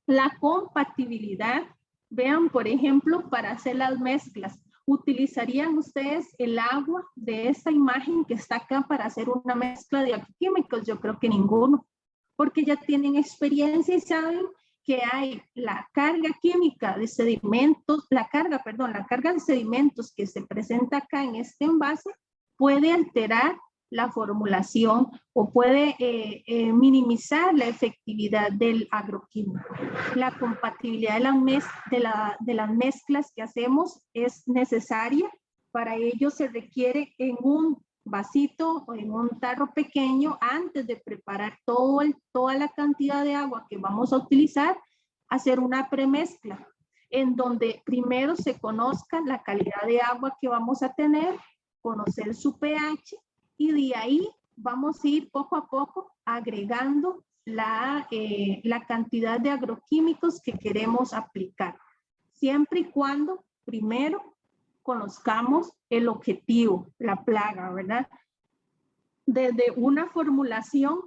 la compatibilidad. Vean, por ejemplo, para hacer las mezclas, ¿utilizarían ustedes el agua de esta imagen que está acá para hacer una mezcla de agroquímicos? Yo creo que ninguno, porque ya tienen experiencia y saben que hay la carga química de sedimentos, la carga de sedimentos que se presenta acá en este envase puede alterar la formulación o puede minimizar la efectividad del agroquímico. La compatibilidad de las mezclas que hacemos es necesaria. Para ello se requiere en un vasito o en un tarro pequeño, antes de preparar toda la cantidad de agua que vamos a utilizar, hacer una premezcla en donde primero se conozca la calidad de agua que vamos a tener, conocer su pH, y de ahí vamos a ir poco a poco agregando la cantidad de agroquímicos que queremos aplicar, siempre y cuando primero conozcamos el objetivo, la plaga, ¿verdad? Desde una formulación,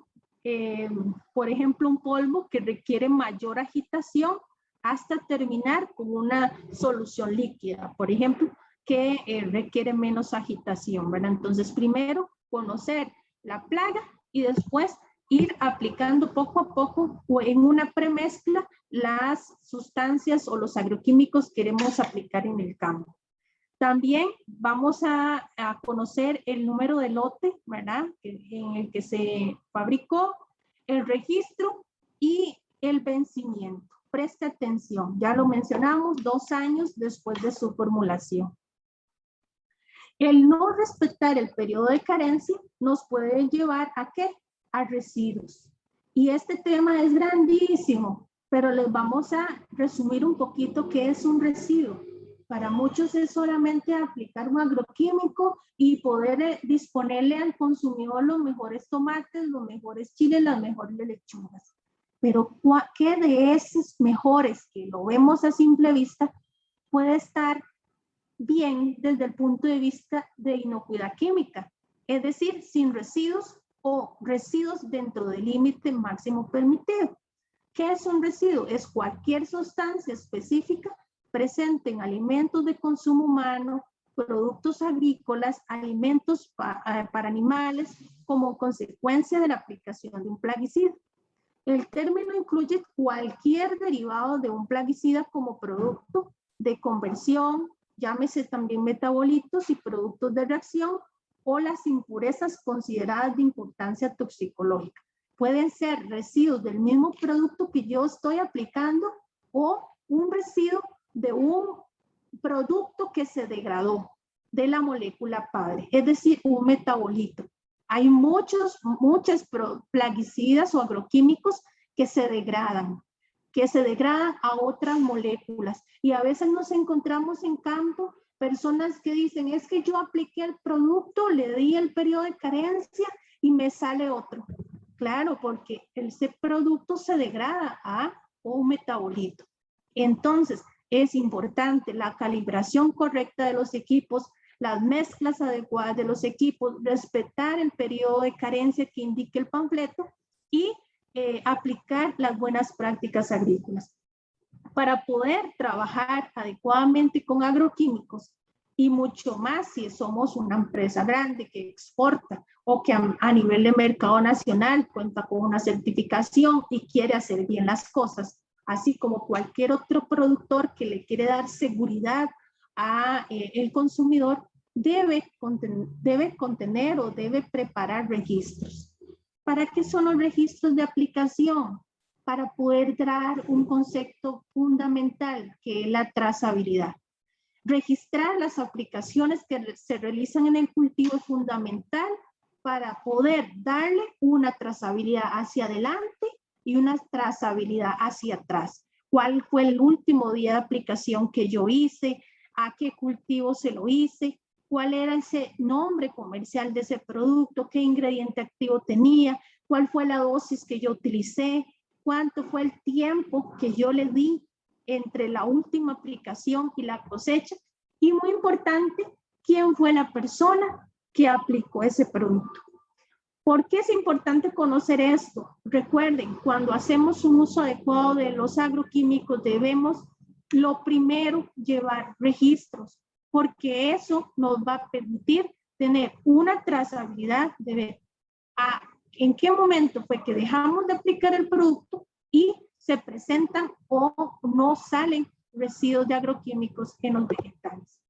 por ejemplo, un polvo que requiere mayor agitación, hasta terminar con una solución líquida, por ejemplo, que requiere menos agitación, ¿verdad? Entonces, primero conocer la plaga y después ir aplicando poco a poco o en una premezcla las sustancias o los agroquímicos que queremos aplicar en el campo. También vamos a conocer el número de lote, ¿verdad? En el que se fabricó, el registro y el vencimiento. Preste atención, ya lo mencionamos, 2 años después de su formulación. El no respetar el periodo de carencia nos puede llevar ¿a qué? A residuos. Y este tema es grandísimo, pero les vamos a resumir un poquito qué es un residuo. Para muchos es solamente aplicar un agroquímico y poder disponerle al consumidor los mejores tomates, los mejores chiles, las mejores lechugas. Pero ¿qué de esos mejores que lo vemos a simple vista puede estar bien desde el punto de vista de inocuidad química? Es decir, sin residuos o residuos dentro del límite máximo permitido. ¿Qué es un residuo? Es cualquier sustancia específica presente en alimentos de consumo humano, productos agrícolas, alimentos para animales, como consecuencia de la aplicación de un plaguicida. El término incluye cualquier derivado de un plaguicida como producto de conversión, llámese también metabolitos y productos de reacción, o las impurezas consideradas de importancia toxicológica. Pueden ser residuos del mismo producto que yo estoy aplicando o un residuo de un producto que se degradó de la molécula padre, es decir, un metabolito. Hay muchas plaguicidas o agroquímicos que se degradan a otras moléculas. Y a veces nos encontramos en campo personas que dicen, es que yo apliqué el producto, le di el periodo de carencia y me sale otro. Claro, porque ese producto se degrada a un metabolito. Entonces, es importante la calibración correcta de los equipos, las mezclas adecuadas de los equipos, respetar el periodo de carencia que indique el panfleto y aplicar las buenas prácticas agrícolas. Para poder trabajar adecuadamente con agroquímicos y mucho más si somos una empresa grande que exporta o que a nivel de mercado nacional cuenta con una certificación y quiere hacer bien las cosas, así como cualquier otro productor que le quiere dar seguridad a el consumidor, debe contener o debe preparar registros. ¿Para qué son los registros de aplicación? Para poder dar un concepto fundamental que es la trazabilidad. Registrar las aplicaciones que se realizan en el cultivo es fundamental para poder darle una trazabilidad hacia adelante y una trazabilidad hacia atrás. ¿Cuál fue el último día de aplicación que yo hice? ¿A qué cultivo se lo hice? ¿Cuál era ese nombre comercial de ese producto? ¿Qué ingrediente activo tenía? ¿Cuál fue la dosis que yo utilicé? ¿Cuánto fue el tiempo que yo le di entre la última aplicación y la cosecha? Y muy importante, ¿quién fue la persona que aplicó ese producto? ¿Por qué es importante conocer esto? Recuerden, cuando hacemos un uso adecuado de los agroquímicos, debemos, lo primero, llevar registros, porque eso nos va a permitir tener una trazabilidad de ver en qué momento fue que dejamos de aplicar el producto y se presentan o no salen residuos de agroquímicos en los vegetales.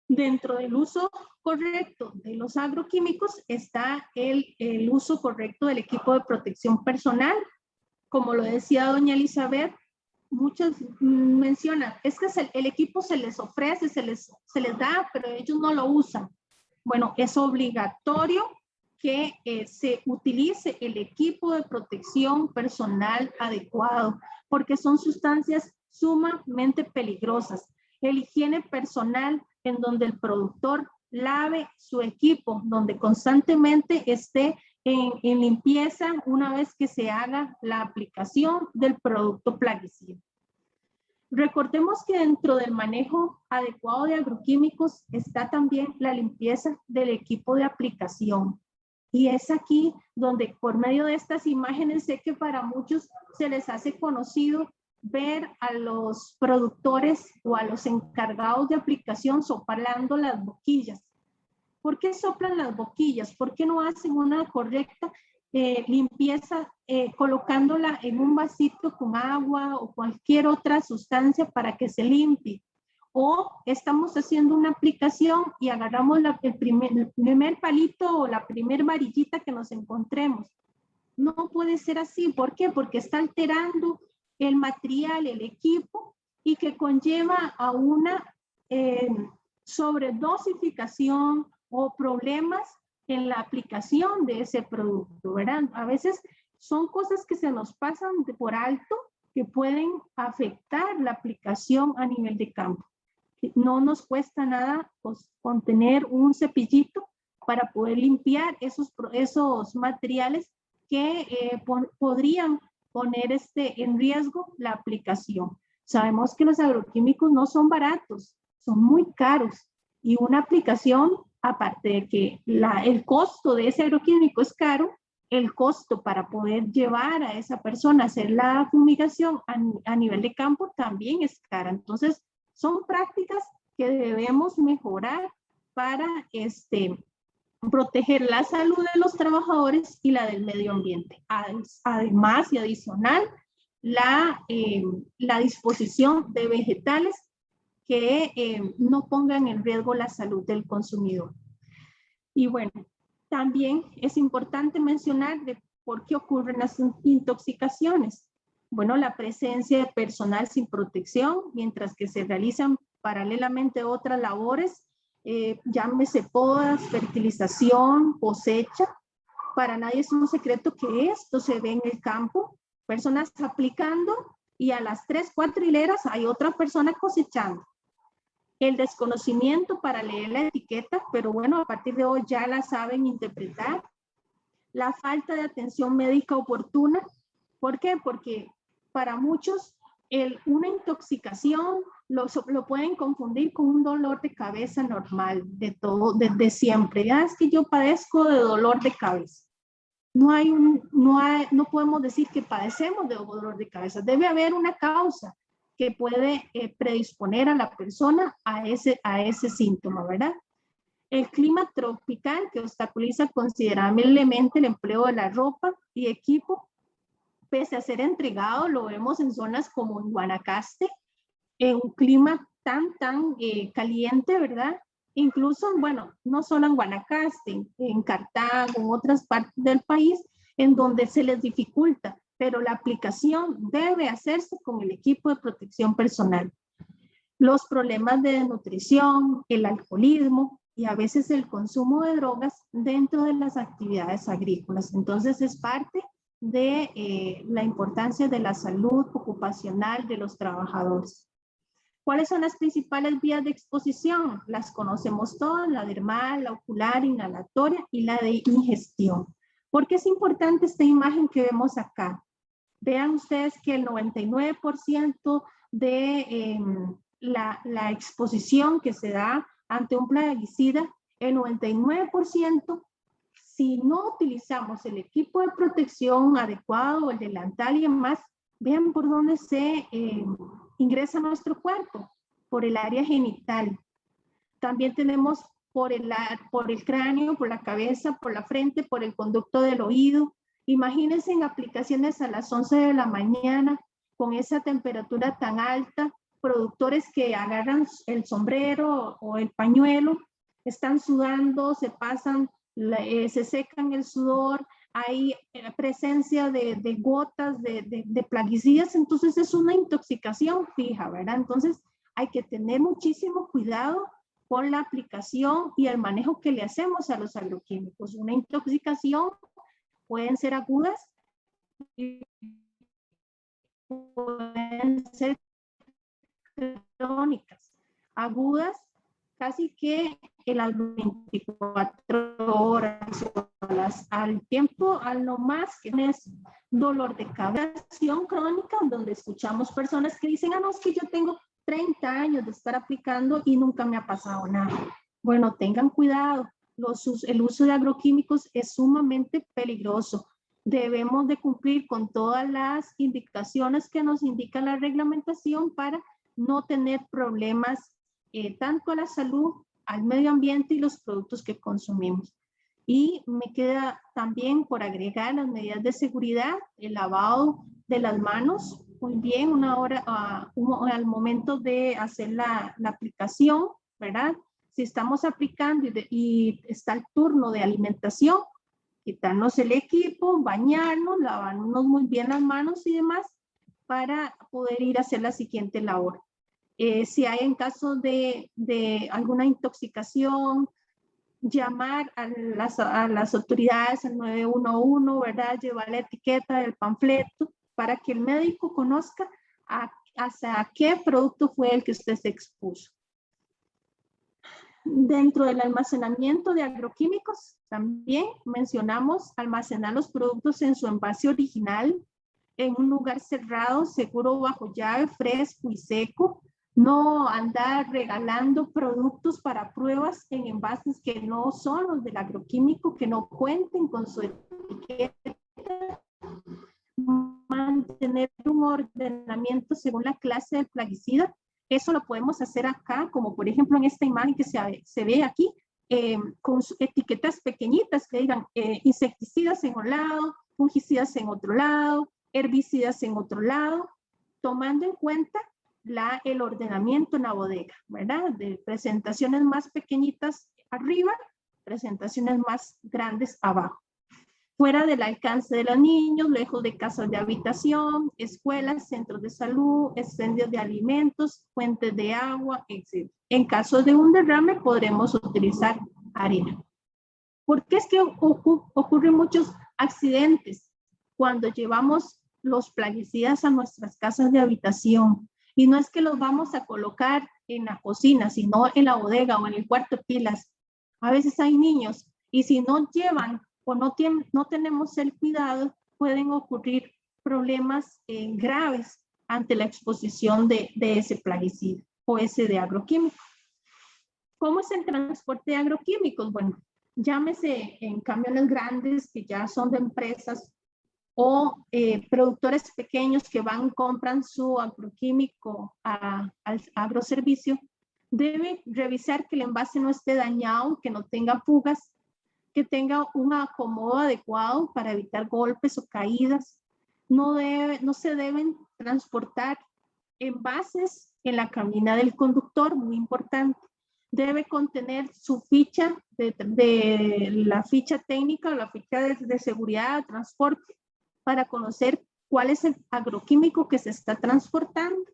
Dentro del uso correcto de los agroquímicos está el uso correcto del equipo de protección personal. Como lo decía doña Elizabeth, muchos mencionan, es que el equipo se les ofrece, se les da, pero ellos no lo usan. Bueno, es obligatorio que se utilice el equipo de protección personal adecuado, porque son sustancias sumamente peligrosas. El higiene personal en donde el productor lave su equipo, donde constantemente esté en limpieza una vez que se haga la aplicación del producto plaguicida. Recordemos que dentro del manejo adecuado de agroquímicos está también la limpieza del equipo de aplicación. Y es aquí donde por medio de estas imágenes sé que para muchos se les hace conocido ver a los productores o a los encargados de aplicación soplando las boquillas. ¿Por qué soplan las boquillas? ¿Por qué no hacen una correcta limpieza colocándola en un vasito con agua o cualquier otra sustancia para que se limpie? O estamos haciendo una aplicación y agarramos el primer palito o la primer varillita que nos encontremos. No puede ser así. ¿Por qué? Porque está alterando el material, el equipo, y que conlleva a una sobredosificación o problemas en la aplicación de ese producto, ¿verdad? A veces son cosas que se nos pasan por alto que pueden afectar la aplicación a nivel de campo. No nos cuesta nada pues, con tener un cepillito para poder limpiar esos materiales que podrían poner en riesgo la aplicación. Sabemos que los agroquímicos no son baratos, son muy caros, y una aplicación, aparte de que el costo de ese agroquímico es caro, el costo para poder llevar a esa persona a hacer la fumigación a nivel de campo también es cara. Entonces, son prácticas que debemos mejorar para proteger la salud de los trabajadores y la del medio ambiente. Además y adicional, la disposición de vegetales que no pongan en riesgo la salud del consumidor. Y bueno, también es importante mencionar de por qué ocurren las intoxicaciones. Bueno, la presencia de personal sin protección, mientras que se realizan paralelamente otras labores, llámese podas, fertilización, cosecha. Para nadie es un secreto que esto se ve en el campo, personas aplicando y a las 3, 4 hileras hay otra persona cosechando. El desconocimiento para leer la etiqueta, pero bueno, a partir de hoy ya la saben interpretar. La falta de atención médica oportuna. ¿Por qué? Porque para muchos una intoxicación lo pueden confundir con un dolor de cabeza normal, desde siempre. Ya es que yo padezco de dolor de cabeza. No podemos decir que padecemos de dolor de cabeza. Debe haber una causa que puede predisponer a la persona a ese síntoma, ¿verdad? El clima tropical que obstaculiza considerablemente el empleo de la ropa y equipo, pese a ser entregado, lo vemos en zonas como en Guanacaste, en un clima tan caliente, ¿verdad? Incluso, bueno, no solo en Guanacaste, en Cartago, en otras partes del país, en donde se les dificulta, pero la aplicación debe hacerse con el equipo de protección personal. Los problemas de desnutrición, el alcoholismo y a veces el consumo de drogas dentro de las actividades agrícolas. Entonces es parte de la importancia de la salud ocupacional de los trabajadores. ¿Cuáles son las principales vías de exposición? Las conocemos todas, la dermal, la ocular, inhalatoria y la de ingestión. ¿Por qué es importante esta imagen que vemos acá? Vean ustedes que el 99% de la exposición que se da ante un plaguicida, el 99%, si no utilizamos el equipo de protección adecuado, el delantal y demás, vean por dónde se ingresa a nuestro cuerpo, por el área genital. También tenemos por el cráneo, por la cabeza, por la frente, por el conducto del oído. Imagínense en aplicaciones a las 11 de la mañana, con esa temperatura tan alta, productores que agarran el sombrero o el pañuelo, están sudando, se pasan, se secan el sudor, hay presencia de gotas de plaguicidas, entonces es una intoxicación fija, ¿verdad? Entonces hay que tener muchísimo cuidado con la aplicación y el manejo que le hacemos a los agroquímicos. Una intoxicación pueden ser agudas y pueden ser crónicas. Agudas casi que en las 24 horas al tiempo, al no más, que es dolor de cabeza crónica, donde escuchamos personas que dicen, no, es que yo tengo 30 años de estar aplicando y nunca me ha pasado nada. Bueno, tengan cuidado, el uso de agroquímicos es sumamente peligroso. Debemos de cumplir con todas las indicaciones que nos indica la reglamentación para no tener problemas tanto a la salud, al medio ambiente y los productos que consumimos. Y me queda también por agregar las medidas de seguridad, el lavado de las manos, muy bien, una hora al momento de hacer la aplicación, ¿verdad? Si estamos aplicando y está el turno de alimentación, quitarnos el equipo, bañarnos, lavarnos muy bien las manos y demás para poder ir a hacer la siguiente labor. Si hay en caso de alguna intoxicación, llamar a las autoridades, al 911, ¿verdad? Llevar la etiqueta del panfleto para que el médico conozca hacia qué producto fue el que usted se expuso. Dentro del almacenamiento de agroquímicos, también mencionamos almacenar los productos en su envase original, en un lugar cerrado, seguro, bajo llave, fresco y seco. No andar regalando productos para pruebas en envases que no son los del agroquímico, que no cuenten con su etiqueta. Mantener un ordenamiento según la clase del plaguicida. Eso lo podemos hacer acá, como por ejemplo en esta imagen que se ve aquí. con etiquetas pequeñitas que digan insecticidas en un lado, fungicidas en otro lado, herbicidas en otro lado, tomando en cuenta el ordenamiento en la bodega, ¿verdad? De presentaciones más pequeñitas arriba, presentaciones más grandes abajo. Fuera del alcance de los niños, lejos de casas de habitación, escuelas, centros de salud, expendios de alimentos, fuentes de agua, etc. En caso de un derrame, podremos utilizar arena. ¿Por qué es que ocurren muchos accidentes cuando llevamos los plaguicidas a nuestras casas de habitación? Y no es que los vamos a colocar en la cocina, sino en la bodega o en el cuarto de pilas. A veces hay niños y si no llevan o no tenemos el cuidado, pueden ocurrir problemas graves ante la exposición de ese plaguicida o ese de agroquímico. ¿Cómo es el transporte de agroquímicos? Bueno, llámese en camiones grandes que ya son de empresas o productores pequeños que van y compran su agroquímico al agroservicio, debe revisar que el envase no esté dañado, que no tenga fugas, que tenga un acomodo adecuado para evitar golpes o caídas. No se deben transportar envases en la cabina del conductor, muy importante. Debe contener su ficha de la ficha técnica o la ficha de seguridad de transporte para conocer cuál es el agroquímico que se está transportando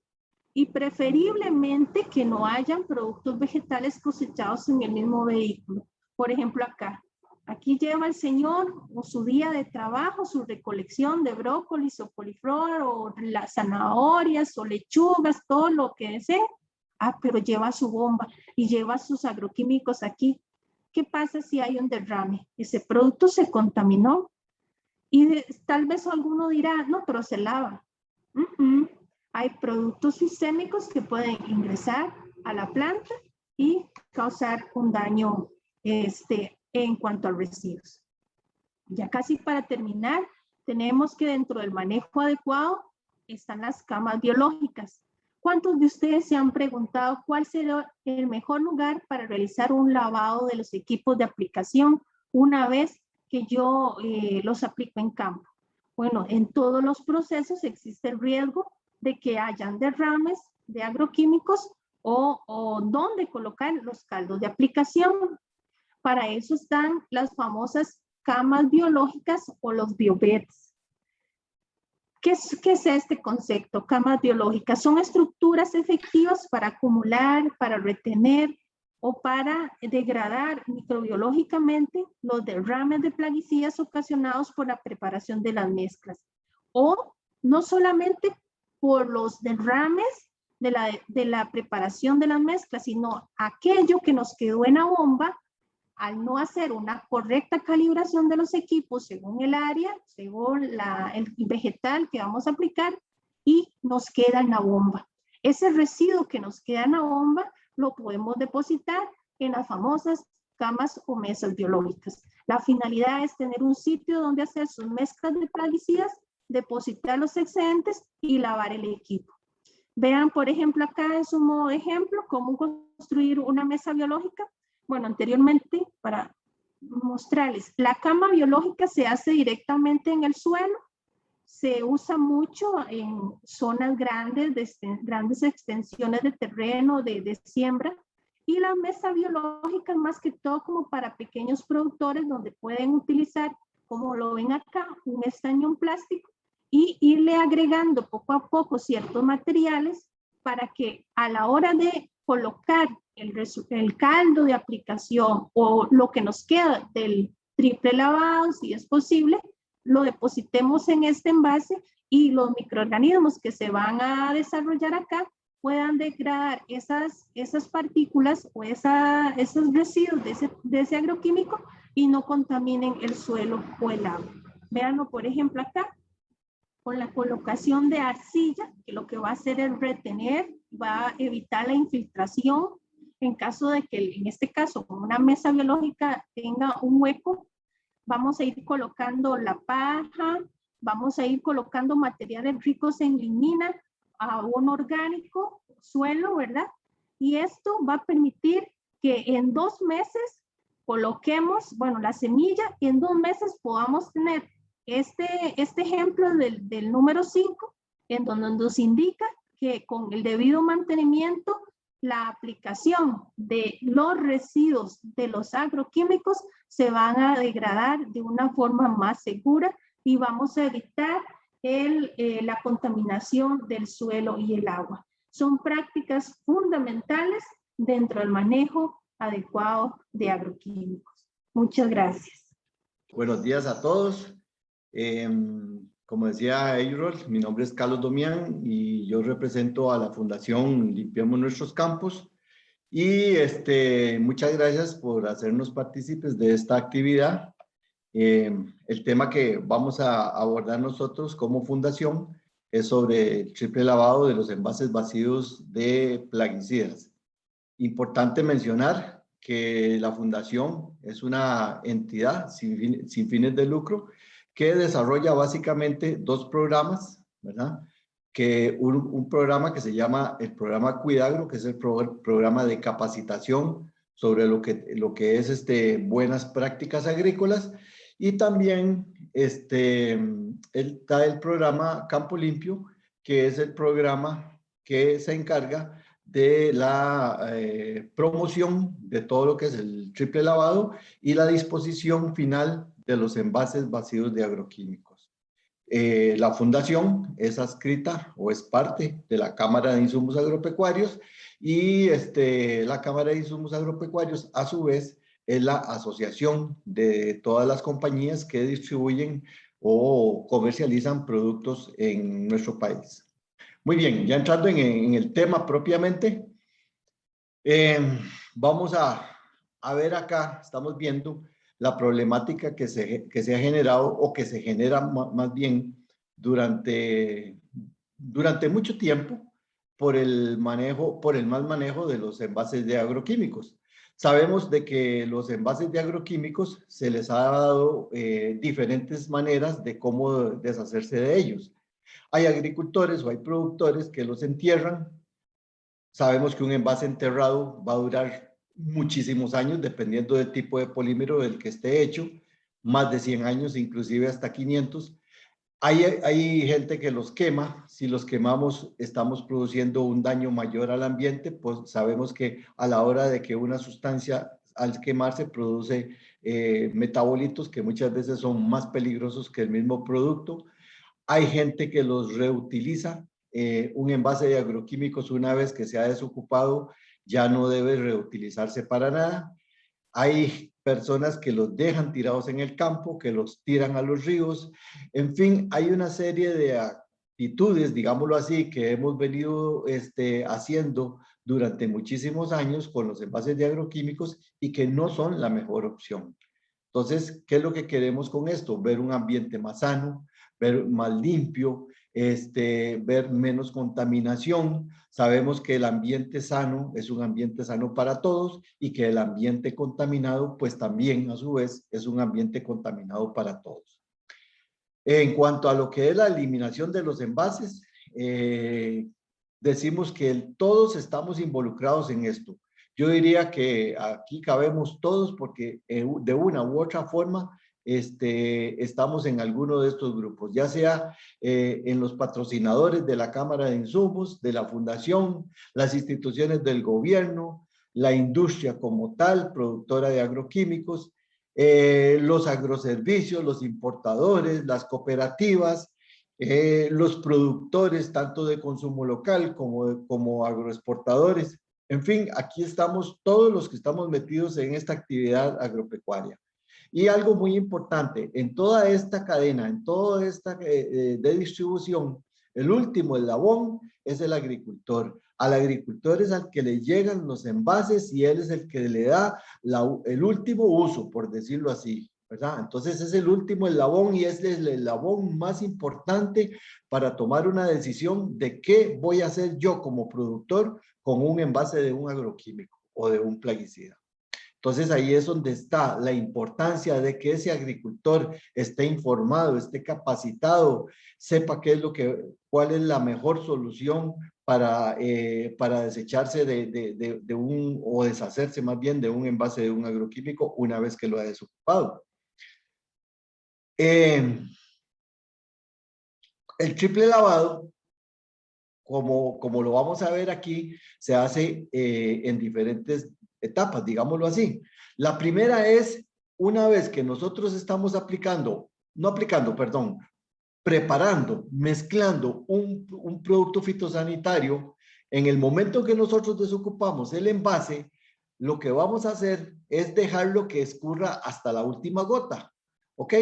y preferiblemente que no hayan productos vegetales cosechados en el mismo vehículo. Por ejemplo, aquí lleva el señor o su día de trabajo, su recolección de brócolis o coliflor o las zanahorias o lechugas, todo lo que desee. Pero lleva su bomba y lleva sus agroquímicos aquí. ¿Qué pasa si hay un derrame? Ese producto se contaminó. Y tal vez alguno dirá, no, pero se lava. Hay productos sistémicos que pueden ingresar a la planta y causar un daño en cuanto a residuos. Ya casi para terminar, tenemos que dentro del manejo adecuado están las camas biológicas. ¿Cuántos de ustedes se han preguntado cuál será el mejor lugar para realizar un lavado de los equipos de aplicación una vez que yo los aplico en campo? Bueno, en todos los procesos existe el riesgo de que hayan derrames de agroquímicos o dónde colocar los caldos de aplicación. Para eso están las famosas camas biológicas o los biobeds. ¿Qué es este concepto? Camas biológicas son estructuras efectivas para acumular, para retener o para degradar microbiológicamente los derrames de plaguicidas ocasionados por la preparación de las mezclas. O no solamente por los derrames de la preparación de las mezclas, sino aquello que nos quedó en la bomba al no hacer una correcta calibración de los equipos según el área, según el vegetal que vamos a aplicar, y nos queda en la bomba. Ese residuo que nos queda en la bomba lo podemos depositar en las famosas camas o mesas biológicas. La finalidad es tener un sitio donde hacer sus mezclas de plaguicidas, depositar los excedentes y lavar el equipo. Vean, por ejemplo, acá es un modo de ejemplo, cómo construir una mesa biológica. Bueno, anteriormente, para mostrarles, la cama biológica se hace directamente en el suelo, se usa mucho en zonas grandes, grandes extensiones de terreno, de siembra, y la mesa biológica es más que todo como para pequeños productores donde pueden utilizar, como lo ven acá, un estaño en plástico y irle agregando poco a poco ciertos materiales para que a la hora de colocar el caldo de aplicación o lo que nos queda del triple lavado, si es posible, lo depositemos en este envase y los microorganismos que se van a desarrollar acá puedan degradar esas partículas o esos residuos de ese agroquímico y no contaminen el suelo o el agua. Véanlo, por ejemplo, acá, con la colocación de arcilla, que lo que va a hacer es retener, va a evitar la infiltración. En caso de que, en este caso, como una mesa biológica tenga un hueco, vamos a ir colocando la paja, vamos a ir colocando materiales ricos en lignina, abono orgánico, suelo, ¿verdad? Y esto va a permitir que en 2 meses coloquemos, bueno, la semilla y en 2 meses podamos tener este ejemplo del número 5, en donde nos indica que con el debido mantenimiento, la aplicación de los residuos de los agroquímicos se van a degradar de una forma más segura y vamos a evitar la contaminación del suelo y el agua. Son prácticas fundamentales dentro del manejo adecuado de agroquímicos. Muchas gracias. Buenos días a todos. Como decía Eyrol, mi nombre es Carlos Domián y yo represento a la Fundación Limpiemos Nuestros Campos. Y muchas gracias por hacernos partícipes de esta actividad. El tema que vamos a abordar nosotros como fundación es sobre el triple lavado de los envases vacíos de plaguicidas. Importante mencionar que la fundación es una entidad sin fines de lucro que desarrolla básicamente 2 programas, ¿verdad? Que un programa que se llama el programa Cuidagro, que es el programa de capacitación sobre lo que es buenas prácticas agrícolas, y también está el programa Campo Limpio, que es el programa que se encarga de la promoción de todo lo que es el triple lavado y la disposición final de los envases vacíos de agroquímicos. La fundación es adscrita o es parte de la Cámara de Insumos Agropecuarios y la Cámara de Insumos Agropecuarios a su vez es la asociación de todas las compañías que distribuyen o comercializan productos en nuestro país. Muy bien, ya entrando en el tema propiamente, vamos a ver acá, estamos viendo la problemática que se ha generado o que se genera más bien durante mucho tiempo por el mal manejo de los envases de agroquímicos. Sabemos de que los envases de agroquímicos se les ha dado diferentes maneras de cómo deshacerse de ellos. Hay agricultores o hay productores que los entierran. Sabemos que un envase enterrado va a durar muchísimos años, dependiendo del tipo de polímero del que esté hecho, más de 100 años, inclusive hasta 500. Hay gente que los quema. Si los quemamos, estamos produciendo un daño mayor al ambiente, pues sabemos que a la hora de que una sustancia al quemarse produce metabolitos que muchas veces son más peligrosos que el mismo producto. Hay gente que los reutiliza. Un envase de agroquímicos, una vez que se ha desocupado, ya no debe reutilizarse para nada. Hay personas que los dejan tirados en el campo, que los tiran a los ríos. En fin, hay una serie de actitudes, digámoslo así, que hemos venido haciendo durante muchísimos años con los envases de agroquímicos y que no son la mejor opción. Entonces, ¿qué es lo que queremos con esto? Ver un ambiente más sano, ver más limpio, ver menos contaminación. Sabemos que el ambiente sano es un ambiente sano para todos y que el ambiente contaminado, pues también a su vez es un ambiente contaminado para todos. En cuanto a lo que es la eliminación de los envases, decimos que todos estamos involucrados en esto. Yo diría que aquí cabemos todos porque de una u otra forma estamos en alguno de estos grupos, ya sea en los patrocinadores de la Cámara de Insumos, de la Fundación, las instituciones del gobierno, la industria como tal, productora de agroquímicos, los agroservicios, los importadores, las cooperativas, los productores tanto de consumo local como agroexportadores. En fin, aquí estamos todos los que estamos metidos en esta actividad agropecuaria. Y algo muy importante, en toda esta cadena, en toda esta de distribución, el último eslabón es el agricultor. Al agricultor es al que le llegan los envases y él es el que le da el último uso, por decirlo así, ¿verdad? Entonces es el último eslabón y es el eslabón más importante para tomar una decisión de qué voy a hacer yo como productor con un envase de un agroquímico o de un plaguicida. Entonces ahí es donde está la importancia de que ese agricultor esté informado, esté capacitado, sepa cuál es la mejor solución para desecharse o deshacerse más bien de un envase de un agroquímico una vez que lo ha desocupado. El triple lavado, como lo vamos a ver aquí, se hace en diferentes etapas, digámoslo así. La primera es, una vez que nosotros estamos preparando, mezclando un producto fitosanitario, en el momento que nosotros desocupamos el envase, lo que vamos a hacer es dejarlo que escurra hasta la última gota. ¿Ok?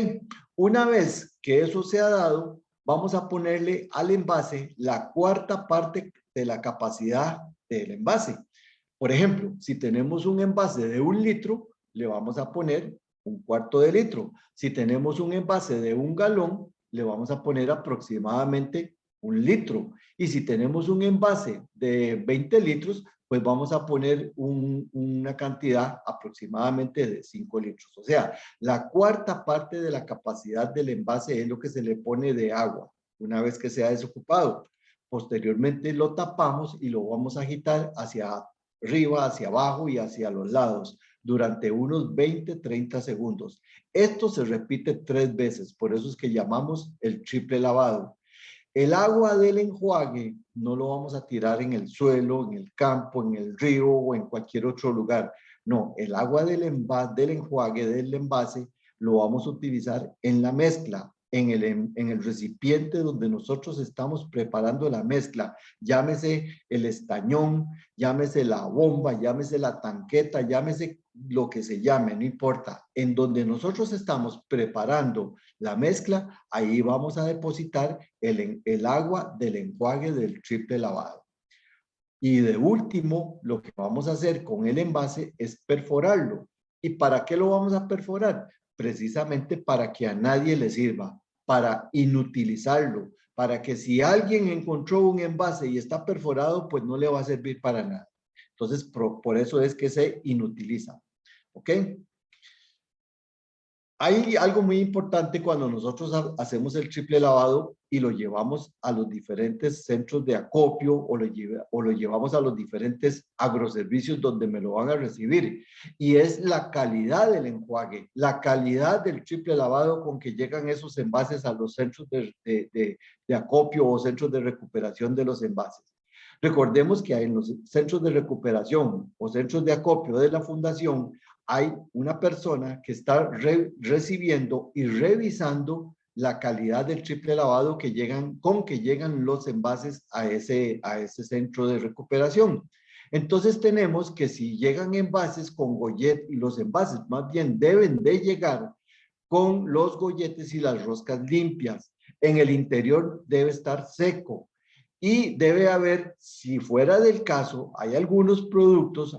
Una vez que eso se ha dado, vamos a ponerle al envase la cuarta parte de la capacidad del envase. Por ejemplo, si tenemos un envase de 1 litro, le vamos a poner 1/4 de litro. Si tenemos un envase de 1 galón, le vamos a poner aproximadamente 1 litro. Y si tenemos un envase de 20 litros, pues vamos a poner una cantidad aproximadamente de 5 litros. O sea, la cuarta parte de la capacidad del envase es lo que se le pone de agua una vez que se ha desocupado. Posteriormente lo tapamos y lo vamos a agitar hacia arriba, hacia abajo y hacia los lados durante unos 20-30 segundos. Esto se repite 3 veces, por eso es que llamamos el triple lavado. El agua del enjuague no lo vamos a tirar en el suelo, en el campo, en el río o en cualquier otro lugar. No, el agua del enjuague, del envase, lo vamos a utilizar en la mezcla, en el recipiente donde nosotros estamos preparando la mezcla. Llámese el estañón, llámese la bomba, llámese la tanqueta, llámese lo que se llame, no importa. En donde nosotros estamos preparando la mezcla, ahí vamos a depositar el agua del enjuague del triple lavado. Y de último, lo que vamos a hacer con el envase es perforarlo. ¿Y para qué lo vamos a perforar? Precisamente para que a nadie le sirva, para inutilizarlo, para que si alguien encontró un envase y está perforado, pues no le va a servir para nada. Entonces, por eso es que se inutiliza. ¿Ok? Hay algo muy importante cuando nosotros hacemos el triple lavado y lo llevamos a los diferentes centros de acopio o lo llevamos a los diferentes agroservicios donde me lo van a recibir. Y es la calidad del enjuague, la calidad del triple lavado con que llegan esos envases a los centros de acopio o centros de recuperación de los envases. Recordemos que en los centros de recuperación o centros de acopio de la fundación hay una persona que está recibiendo y revisando la calidad del triple lavado con que llegan los envases a ese centro de recuperación. Entonces tenemos que si llegan envases con gollet, y los envases más bien deben de llegar con los golletes y las roscas limpias. En el interior debe estar seco. Y debe haber, si fuera del caso, hay algunos productos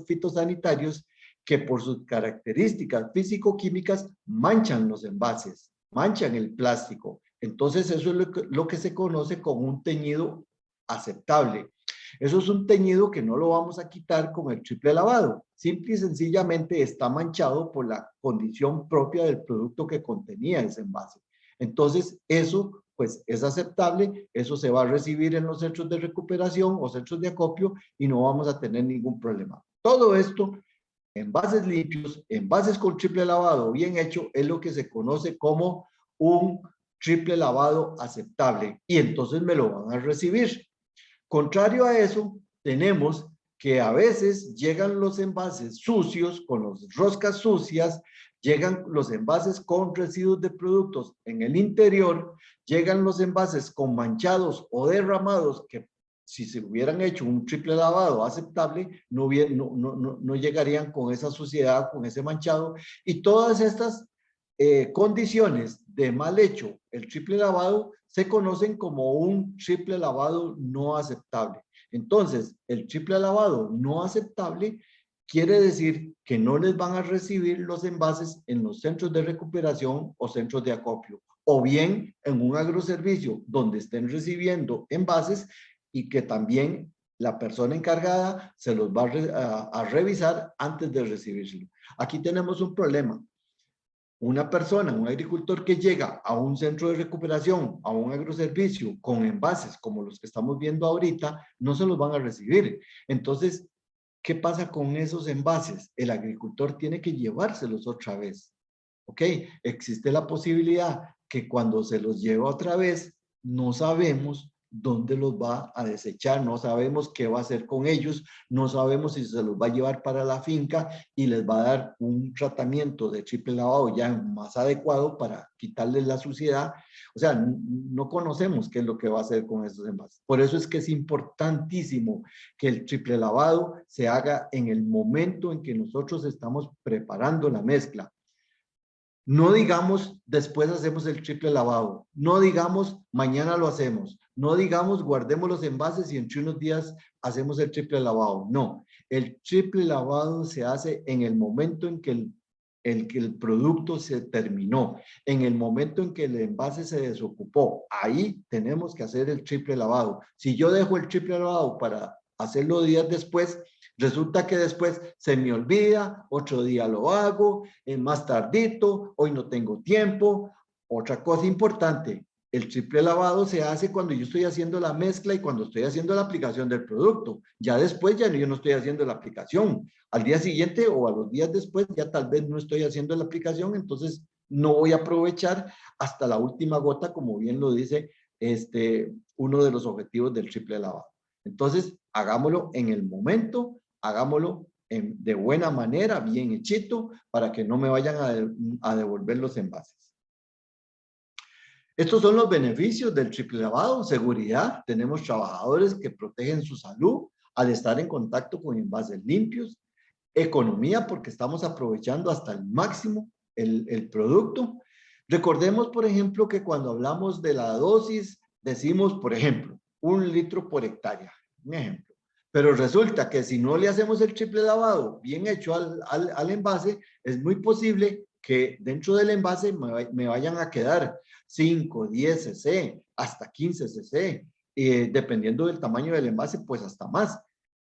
fitosanitarios que por sus características físico-químicas manchan los envases, manchan el plástico. Entonces eso es lo que se conoce como un teñido aceptable. Eso es un teñido que no lo vamos a quitar con el triple lavado. Simple y sencillamente está manchado por la condición propia del producto que contenía ese envase. Entonces eso pues es aceptable, eso se va a recibir en los centros de recuperación o centros de acopio y no vamos a tener ningún problema. Todo esto, envases limpios, envases con triple lavado bien hecho, es lo que se conoce como un triple lavado aceptable y entonces me lo van a recibir. Contrario a eso, tenemos que a veces llegan los envases sucios, con las roscas sucias, llegan los envases con residuos de productos en el interior, llegan los envases con manchados o derramados que si se hubieran hecho un triple lavado aceptable, no llegarían con esa suciedad, con ese manchado, y todas estas condiciones de mal hecho el triple lavado se conocen como un triple lavado no aceptable. Entonces, el triple lavado no aceptable quiere decir que no les van a recibir los envases en los centros de recuperación o centros de acopio, o bien en un agroservicio donde estén recibiendo envases y que también la persona encargada se los va a revisar antes de recibirlo. Aquí tenemos un problema. Una persona, un agricultor que llega a un centro de recuperación, a un agroservicio con envases como los que estamos viendo ahorita, no se los van a recibir. Entonces, ¿qué pasa con esos envases? El agricultor tiene que llevárselos otra vez. ¿Ok? Existe la posibilidad que cuando se los lleva otra vez, no sabemos dónde los va a desechar, no sabemos qué va a hacer con ellos, no sabemos si se los va a llevar para la finca y les va a dar un tratamiento de triple lavado ya más adecuado para quitarles la suciedad. O sea, no conocemos qué es lo que va a hacer con esos envases. Por eso es que es importantísimo que el triple lavado se haga en el momento en que nosotros estamos preparando la mezcla. No digamos, después hacemos el triple lavado. No digamos, mañana lo hacemos. No digamos, guardemos los envases y entre unos días hacemos el triple lavado. No, el triple lavado se hace en el momento en que el producto se terminó, en el momento en que el envase se desocupó. Ahí tenemos que hacer el triple lavado. Si yo dejo el triple lavado para hacerlo días después, resulta que después se me olvida, otro día lo hago, más tardito, hoy no tengo tiempo. Otra cosa importante, el triple lavado se hace cuando yo estoy haciendo la mezcla y cuando estoy haciendo la aplicación del producto. Ya después ya yo no estoy haciendo la aplicación. Al día siguiente o a los días después ya tal vez no estoy haciendo la aplicación, entonces no voy a aprovechar hasta la última gota, como bien lo dice uno de los objetivos del triple lavado. Entonces, hagámoslo en el momento, hagámoslo de buena manera, bien hechito, para que no me vayan a devolver los envases. Estos son los beneficios del triple lavado. Seguridad, tenemos trabajadores que protegen su salud al estar en contacto con envases limpios. Economía, porque estamos aprovechando hasta el máximo el producto. Recordemos, por ejemplo, que cuando hablamos de la dosis, decimos, por ejemplo, 1 litro por hectárea, un ejemplo. Pero resulta que si no le hacemos el triple lavado bien hecho al envase, es muy posible que dentro del envase me vayan a quedar 5, 10 cc, hasta 15 cc, dependiendo del tamaño del envase, pues hasta más.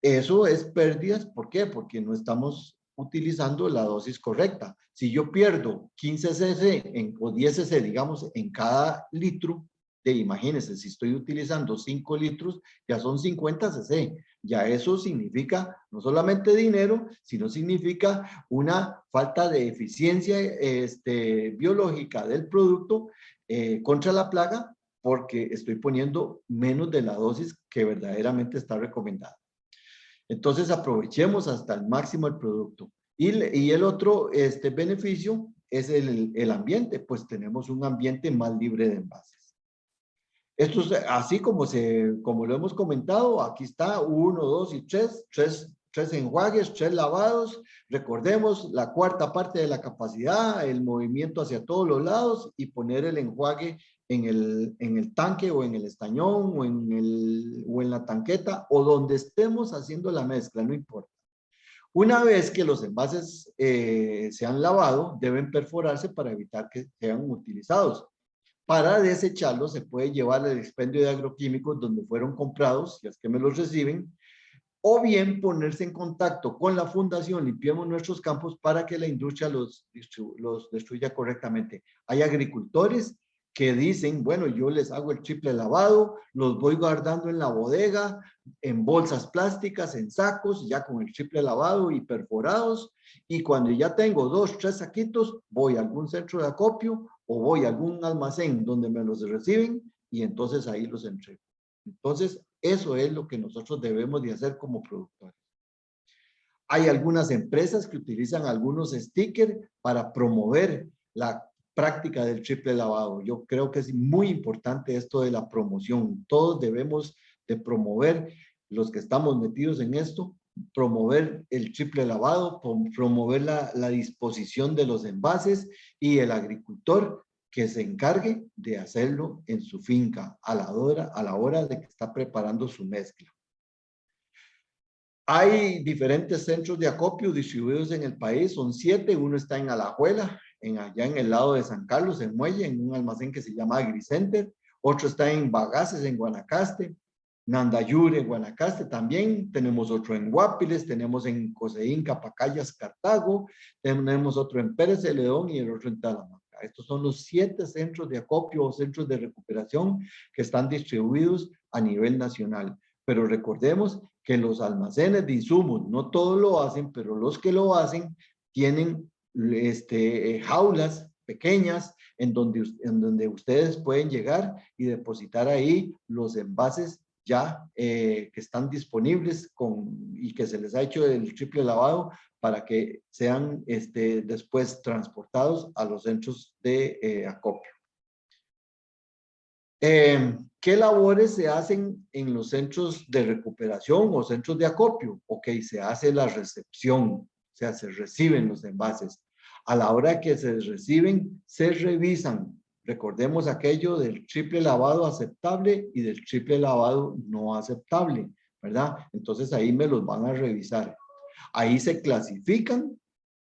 Eso es pérdidas, ¿por qué? Porque no estamos utilizando la dosis correcta. Si yo pierdo 15 cc o 10 cc, digamos, en cada litro, imagínense, si estoy utilizando 5 litros, ya son 50 cc. Ya eso significa no solamente dinero, sino significa una falta de eficiencia biológica del producto contra la plaga, porque estoy poniendo menos de la dosis que verdaderamente está recomendada. Entonces aprovechemos hasta el máximo el producto. Y el otro beneficio es el ambiente, pues tenemos un ambiente más libre de envases. Esto es así como lo hemos comentado, aquí está 1, 2 y 3 enjuagues, 3 lavados. Recordemos la cuarta parte de la capacidad, el movimiento hacia todos los lados y poner el enjuague en el tanque o en el estañón o en la tanqueta o donde estemos haciendo la mezcla, no importa. Una vez que los envases se han lavado, deben perforarse para evitar que sean utilizados. Para desecharlos se puede llevar al expendio de agroquímicos donde fueron comprados, si es que me los reciben, o bien ponerse en contacto con la fundación Limpiemos Nuestros Campos para que la industria los destruya correctamente. Hay agricultores que dicen, bueno, yo les hago el triple lavado, los voy guardando en la bodega, en bolsas plásticas, en sacos, ya con el triple lavado y perforados, y cuando ya tengo 2, 3 saquitos, voy a algún centro de acopio o voy a algún almacén donde me los reciben y entonces ahí los entrego. Entonces, eso es lo que nosotros debemos de hacer como productores. Hay algunas empresas que utilizan algunos stickers para promover la práctica del triple lavado. Yo creo que es muy importante esto de la promoción. Todos debemos de promover, los que estamos metidos en esto, promover el triple lavado, promover la disposición de los envases y el agricultor que se encargue de hacerlo en su finca a la hora de que está preparando su mezcla. Hay diferentes centros de acopio distribuidos en el país, son 7, uno está en Alajuela, allá en el lado de San Carlos, en Muelle, en un almacén que se llama AgriCenter, otro está en Bagaces, en Guanacaste, Nandayure, Guanacaste también, tenemos otro en Guapiles, tenemos en Coseín, Pacayas, Cartago, tenemos otro en Pérez de León y el otro en Talamanca. Estos son los 7 centros de acopio o centros de recuperación que están distribuidos a nivel nacional. Pero recordemos que los almacenes de insumos, no todos lo hacen, pero los que lo hacen tienen jaulas pequeñas en donde ustedes pueden llegar y depositar ahí los envases ya que están disponibles y que se les ha hecho el triple lavado para que sean después transportados a los centros de acopio. ¿Qué labores se hacen en los centros de recuperación o centros de acopio? Ok, se hace la recepción, o sea, se reciben los envases. A la hora que se reciben, se revisan. Recordemos aquello del triple lavado aceptable y del triple lavado no aceptable, ¿verdad? Entonces ahí me los van a revisar. Ahí se clasifican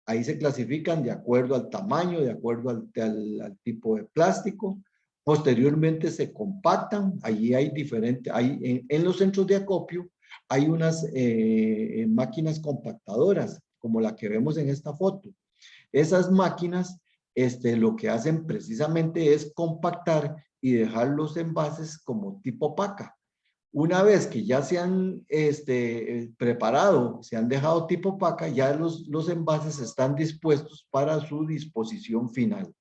de acuerdo al tamaño, de acuerdo al tipo de plástico. Posteriormente se compactan. Allí hay en los centros de acopio hay unas máquinas compactadoras, como la que vemos en esta foto. Esas máquinas lo que hacen precisamente es compactar y dejar los envases como tipo paca. Una vez que ya se han preparado, se han dejado tipo paca, ya los envases están dispuestos para su disposición final.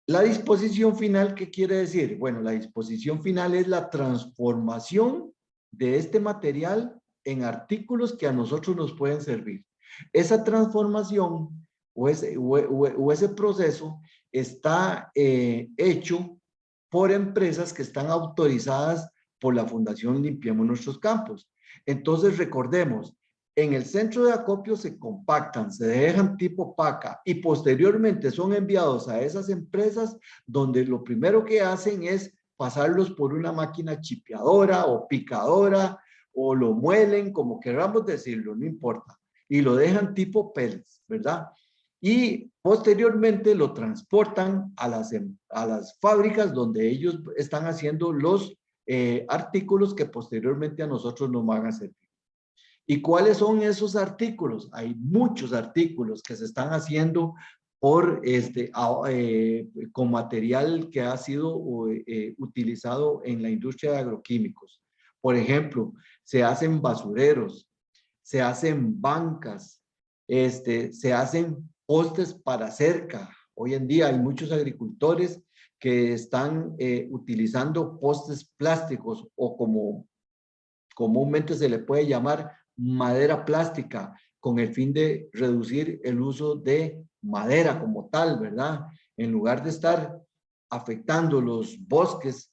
La disposición final, ¿qué quiere decir? Bueno, la disposición final es la transformación de este material en artículos que a nosotros nos pueden servir. Esa transformación o ese proceso está hecho por empresas que están autorizadas por la Fundación Limpiemos Nuestros Campos. Entonces, recordemos, en el centro de acopio se compactan, se dejan tipo paca y posteriormente son enviados a esas empresas donde lo primero que hacen es pasarlos por una máquina chipeadora o picadora o lo muelen, como queramos decirlo, no importa. Y lo dejan tipo pellets, ¿verdad? Y posteriormente lo transportan a las fábricas donde ellos están haciendo los artículos que posteriormente a nosotros nos van a servir. ¿Y cuáles son esos artículos? Hay muchos artículos que se están haciendo con material que ha sido utilizado en la industria de agroquímicos. Por ejemplo, se hacen basureros, se hacen bancas, se hacen postes para cerca. Hoy en día hay muchos agricultores que están utilizando postes plásticos o como comúnmente se le puede llamar madera plástica, con el fin de reducir el uso de madera como tal, ¿verdad? En lugar de estar afectando los bosques,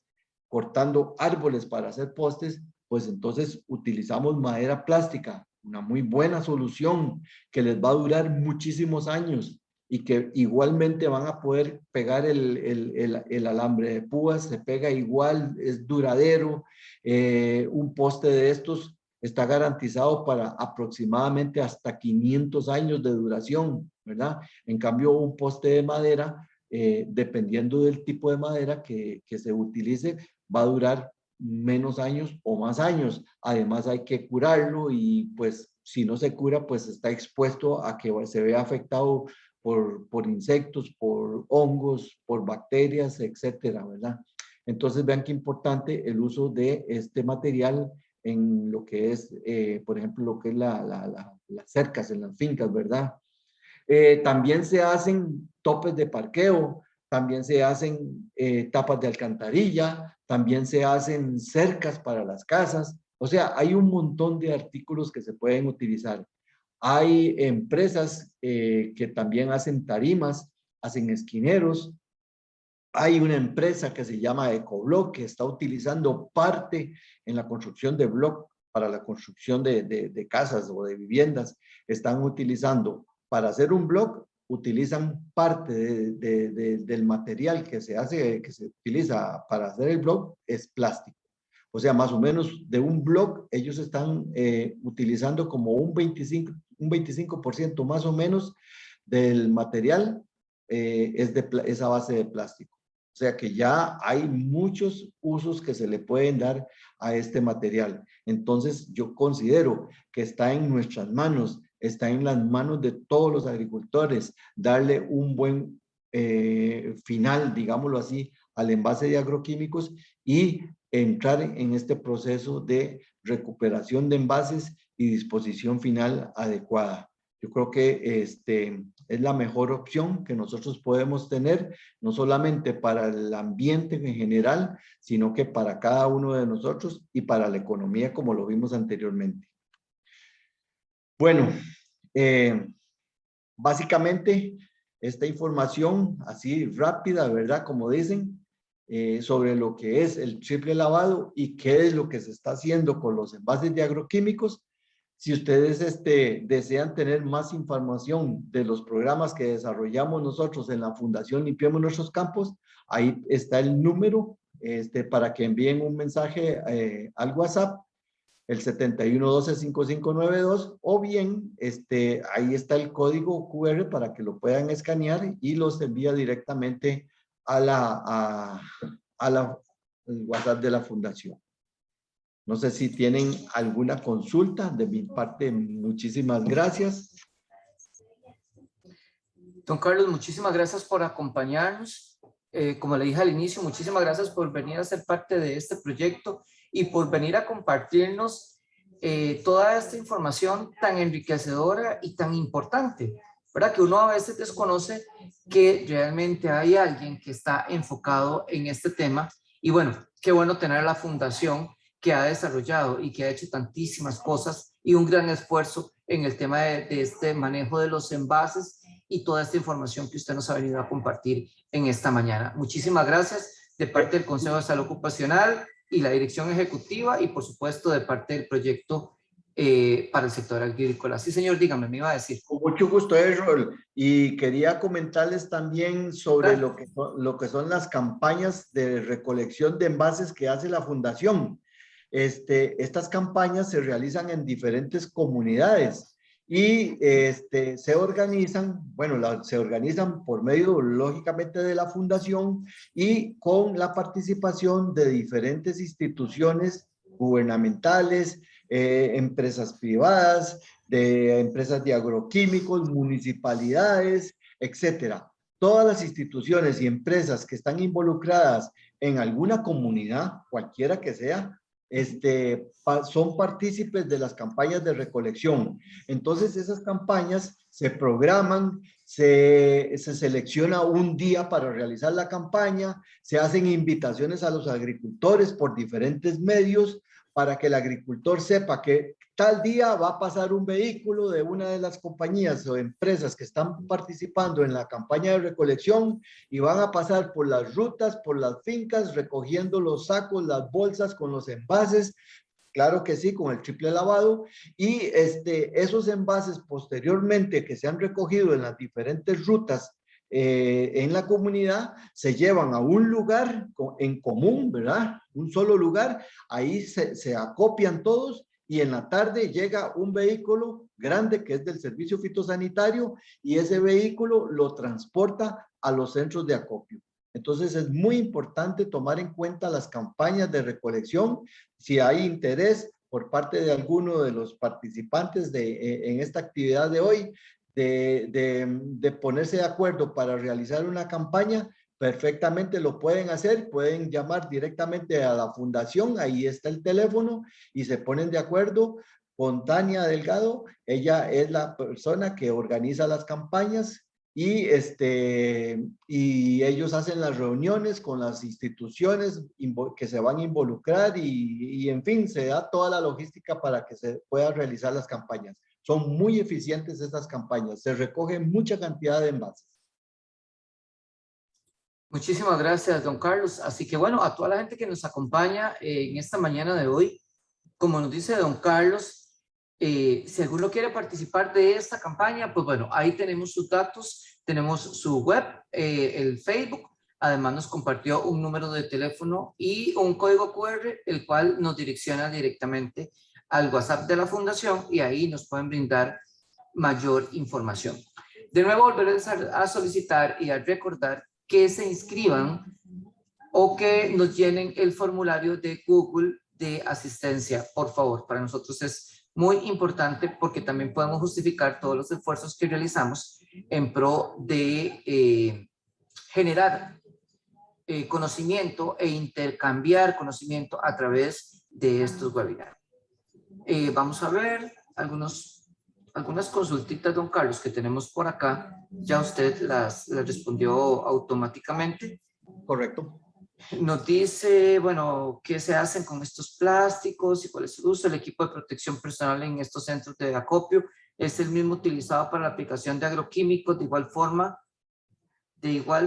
cortando árboles para hacer postes, pues entonces utilizamos madera plástica, una muy buena solución que les va a durar muchísimos años y que igualmente van a poder pegar el alambre de púas, se pega igual, es duradero. Un poste de estos está garantizado para aproximadamente hasta 500 años de duración, ¿verdad? En cambio, un poste de madera, dependiendo del tipo de madera que se utilice, va a durar menos años o más años. Además, hay que curarlo y pues si no se cura, pues está expuesto a que se vea afectado por insectos, por hongos, por bacterias, etcétera, ¿verdad? Entonces vean qué importante el uso de este material en lo que es, por ejemplo, lo que es las cercas en las fincas, ¿verdad? También se hacen topes de parqueo, también se hacen tapas de alcantarilla, también se hacen cercas para las casas. O sea, hay un montón de artículos que se pueden utilizar. Hay empresas que también hacen tarimas, hacen esquineros. Hay una empresa que se llama Ecobloc que está utilizando parte en la construcción de bloc para la construcción de casas o de viviendas. Están utilizando, para hacer un bloc, utilizan parte del material que se utiliza para hacer el bloc, es plástico. O sea, más o menos de un bloc, ellos están utilizando como un 25% más o menos del material es a base de plástico. O sea que ya hay muchos usos que se le pueden dar a este material. Entonces yo considero que está en nuestras manos, está en las manos de todos los agricultores, darle un buen final, digámoslo así, al envase de agroquímicos y entrar en este proceso de recuperación de envases y disposición final adecuada. Yo creo que es la mejor opción que nosotros podemos tener, no solamente para el ambiente en general, sino que para cada uno de nosotros y para la economía, como lo vimos anteriormente. Bueno, básicamente esta información así rápida, ¿verdad? Como dicen, sobre lo que es el triple lavado y qué es lo que se está haciendo con los envases de agroquímicos. Si ustedes desean tener más información de los programas que desarrollamos nosotros en la Fundación Limpiemos Nuestros Campos, ahí está el número para que envíen un mensaje al WhatsApp, el 7112-5592, o bien ahí está el código QR para que lo puedan escanear y los envía directamente al WhatsApp de la Fundación. No sé si tienen alguna consulta. De mi parte, muchísimas gracias. Don Carlos, muchísimas gracias por acompañarnos. Como le dije al inicio, muchísimas gracias por venir a ser parte de este proyecto y por venir a compartirnos toda esta información tan enriquecedora y tan importante, ¿verdad? Que uno a veces desconoce que realmente hay alguien que está enfocado en este tema. Y bueno, qué bueno tener a la Fundación que ha desarrollado y que ha hecho tantísimas cosas y un gran esfuerzo en el tema de este manejo de los envases y toda esta información que usted nos ha venido a compartir en esta mañana. Muchísimas gracias de parte del Consejo de Salud Ocupacional y la Dirección Ejecutiva y por supuesto de parte del proyecto para el sector agrícola. Sí, señor, dígame, me iba a decir. Con mucho gusto, Errol. Y quería comentarles también sobre lo que son las campañas de recolección de envases que hace la Fundación. Estas campañas se realizan en diferentes comunidades y se organizan, bueno, se organizan por medio, lógicamente, de la Fundación y con la participación de diferentes instituciones gubernamentales, empresas privadas, de empresas de agroquímicos, municipalidades, etcétera. Todas las instituciones y empresas que están involucradas en alguna comunidad, cualquiera que sea, son partícipes de las campañas de recolección. Entonces esas campañas se programan, se selecciona un día para realizar la campaña, se hacen invitaciones a los agricultores por diferentes medios para que el agricultor sepa que tal día va a pasar un vehículo de una de las compañías o empresas que están participando en la campaña de recolección y van a pasar por las rutas, por las fincas, recogiendo los sacos, las bolsas con los envases, claro que sí, con el triple lavado, y esos envases posteriormente que se han recogido en las diferentes rutas en la comunidad, se llevan a un lugar en común, ¿verdad? Un solo lugar, ahí se acopian todos y en la tarde llega un vehículo grande que es del servicio fitosanitario y ese vehículo lo transporta a los centros de acopio. Entonces es muy importante tomar en cuenta las campañas de recolección. Si hay interés por parte de alguno de los participantes en esta actividad de hoy, de ponerse de acuerdo para realizar una campaña, perfectamente lo pueden hacer, pueden llamar directamente a la Fundación, ahí está el teléfono y se ponen de acuerdo con Tania Delgado. Ella es la persona que organiza las campañas y ellos hacen las reuniones con las instituciones que se van a involucrar y en fin, se da toda la logística para que se puedan realizar las campañas. Son muy eficientes estas campañas, se recoge mucha cantidad de envases. Muchísimas gracias, don Carlos. Así que bueno, a toda la gente que nos acompaña en esta mañana de hoy, como nos dice don Carlos, si alguno quiere participar de esta campaña, pues bueno, ahí tenemos sus datos, tenemos su web, el Facebook, además nos compartió un número de teléfono y un código QR, el cual nos direcciona directamente al WhatsApp de la Fundación y ahí nos pueden brindar mayor información. De nuevo, volveré a solicitar y a recordar que se inscriban o que nos llenen el formulario de Google de asistencia, por favor. Para nosotros es muy importante porque también podemos justificar todos los esfuerzos que realizamos en pro de generar conocimiento e intercambiar conocimiento a través de estos webinars. Vamos a ver algunas consultitas, don Carlos, que tenemos por acá. Ya usted las respondió automáticamente. Correcto. Nos dice, bueno, ¿qué se hacen con estos plásticos y cuál es su uso? El equipo de protección personal en estos centros de acopio es el mismo utilizado para la aplicación de agroquímicos. De igual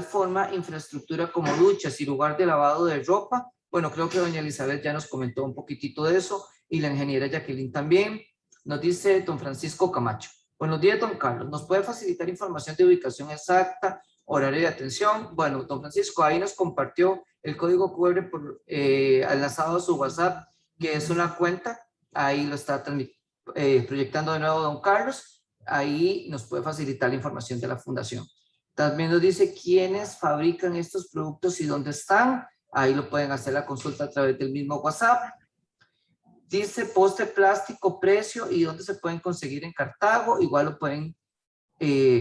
forma, infraestructura como duchas y lugar de lavado de ropa. Bueno, creo que doña Elizabeth ya nos comentó un poquitito de eso y la ingeniera Jacqueline también. Nos dice don Francisco Camacho. Buenos días, don Carlos. ¿Nos puede facilitar información de ubicación exacta, horario de atención? Bueno, don Francisco, ahí nos compartió el código QR enlazado a su WhatsApp, que es una cuenta. Ahí lo está proyectando de nuevo don Carlos. Ahí nos puede facilitar la información de la fundación. También nos dice quiénes fabrican estos productos y dónde están. Ahí lo pueden hacer la consulta a través del mismo WhatsApp. Dice poste plástico, precio y dónde se pueden conseguir en Cartago. Igual lo pueden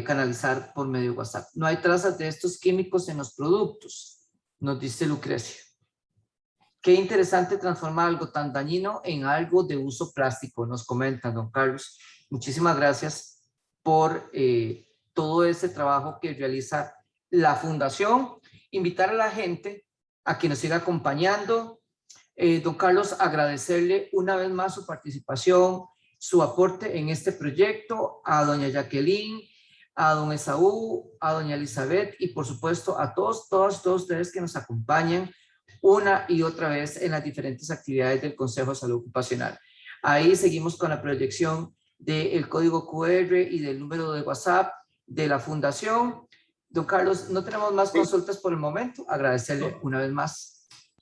canalizar por medio de WhatsApp. No hay trazas de estos químicos en los productos, nos dice Lucrecia. Qué interesante transformar algo tan dañino en algo de uso práctico, nos comenta don Carlos. Muchísimas gracias por todo ese trabajo que realiza la Fundación. Invitar a la gente a que nos siga acompañando. Don Carlos, agradecerle una vez más su participación, su aporte en este proyecto, a doña Jacqueline, a don Esaú, a doña Elizabeth y por supuesto a todos ustedes que nos acompañan una y otra vez en las diferentes actividades del Consejo de Salud Ocupacional. Ahí seguimos con la proyección del código QR y del número de WhatsApp de la Fundación. Don Carlos, no tenemos más consultas por el momento. Agradecerle una vez más.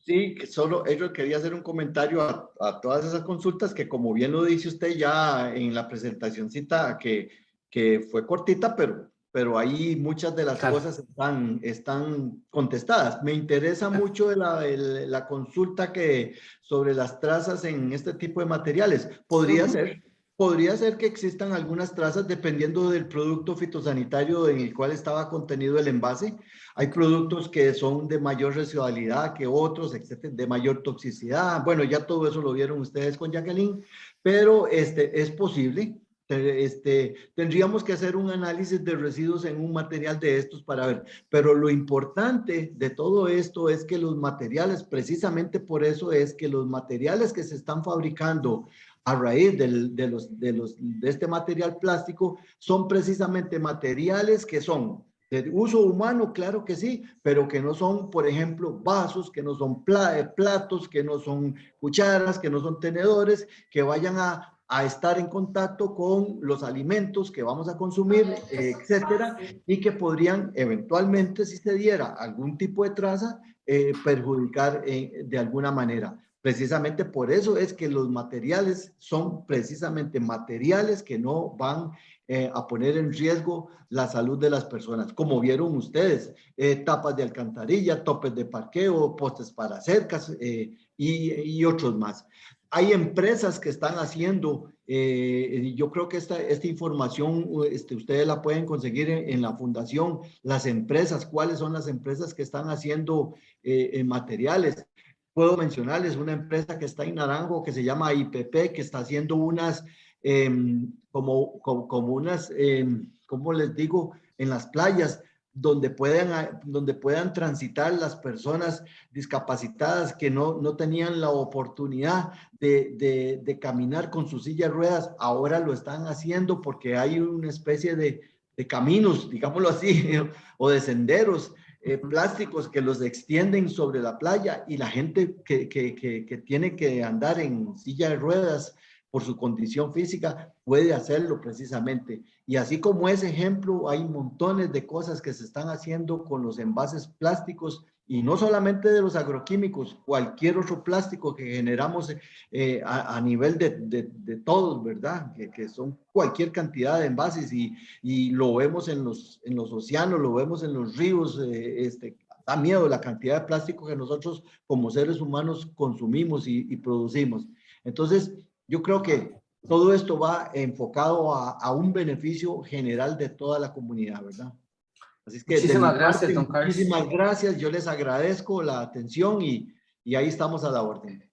Sí, que solo ellos quería hacer un comentario a todas esas consultas que, como bien lo dice usted ya en la presentacióncita, que fue cortita, pero ahí muchas de las cosas están contestadas. Me interesa mucho la consulta sobre las trazas en este tipo de materiales. Podría ser que existan algunas trazas dependiendo del producto fitosanitario en el cual estaba contenido el envase. Hay productos que son de mayor residualidad que otros, de mayor toxicidad. Bueno, ya todo eso lo vieron ustedes con Jacqueline, pero es posible. Tendríamos que hacer un análisis de residuos en un material de estos para ver. Pero lo importante de todo esto es que los materiales, precisamente por eso es que los materiales que se están fabricando a raíz de este material plástico son precisamente materiales que son de uso humano, claro que sí, pero que no son, por ejemplo, vasos, que no son platos, que no son cucharas, que no son tenedores, que vayan a estar en contacto con los alimentos que vamos a consumir, etcétera, y que podrían eventualmente, si se diera algún tipo de traza, perjudicar de alguna manera. Precisamente por eso es que los materiales son precisamente materiales que no van a poner en riesgo la salud de las personas. Como vieron ustedes, tapas de alcantarilla, topes de parqueo, postes para cercas y otros más. Hay empresas que están haciendo, yo creo que esta información ustedes la pueden conseguir en la fundación, las empresas, cuáles son las empresas que están haciendo materiales. Puedo mencionarles una empresa que está en Naranjo que se llama IPP, que está haciendo unas, como unas, ¿cómo les digo? En las playas, donde puedan transitar las personas discapacitadas que no tenían la oportunidad de caminar con su silla de ruedas. Ahora lo están haciendo porque hay una especie de caminos, digámoslo así, o de senderos plásticos que los extienden sobre la playa, y la gente que tiene que andar en silla de ruedas por su condición física puede hacerlo precisamente. Y así como ese ejemplo, hay montones de cosas que se están haciendo con los envases plásticos y no solamente de los agroquímicos, cualquier otro plástico que generamos a nivel de todos, ¿verdad? Que son cualquier cantidad de envases y lo vemos en los océanos, lo vemos en los ríos, da miedo la cantidad de plástico que nosotros como seres humanos consumimos y producimos. Entonces, yo creo que todo esto va enfocado a un beneficio general de toda la comunidad, ¿verdad? Así es que Muchísimas gracias, don Carlos. muchísimas gracias. Yo les agradezco la atención y ahí estamos a la orden.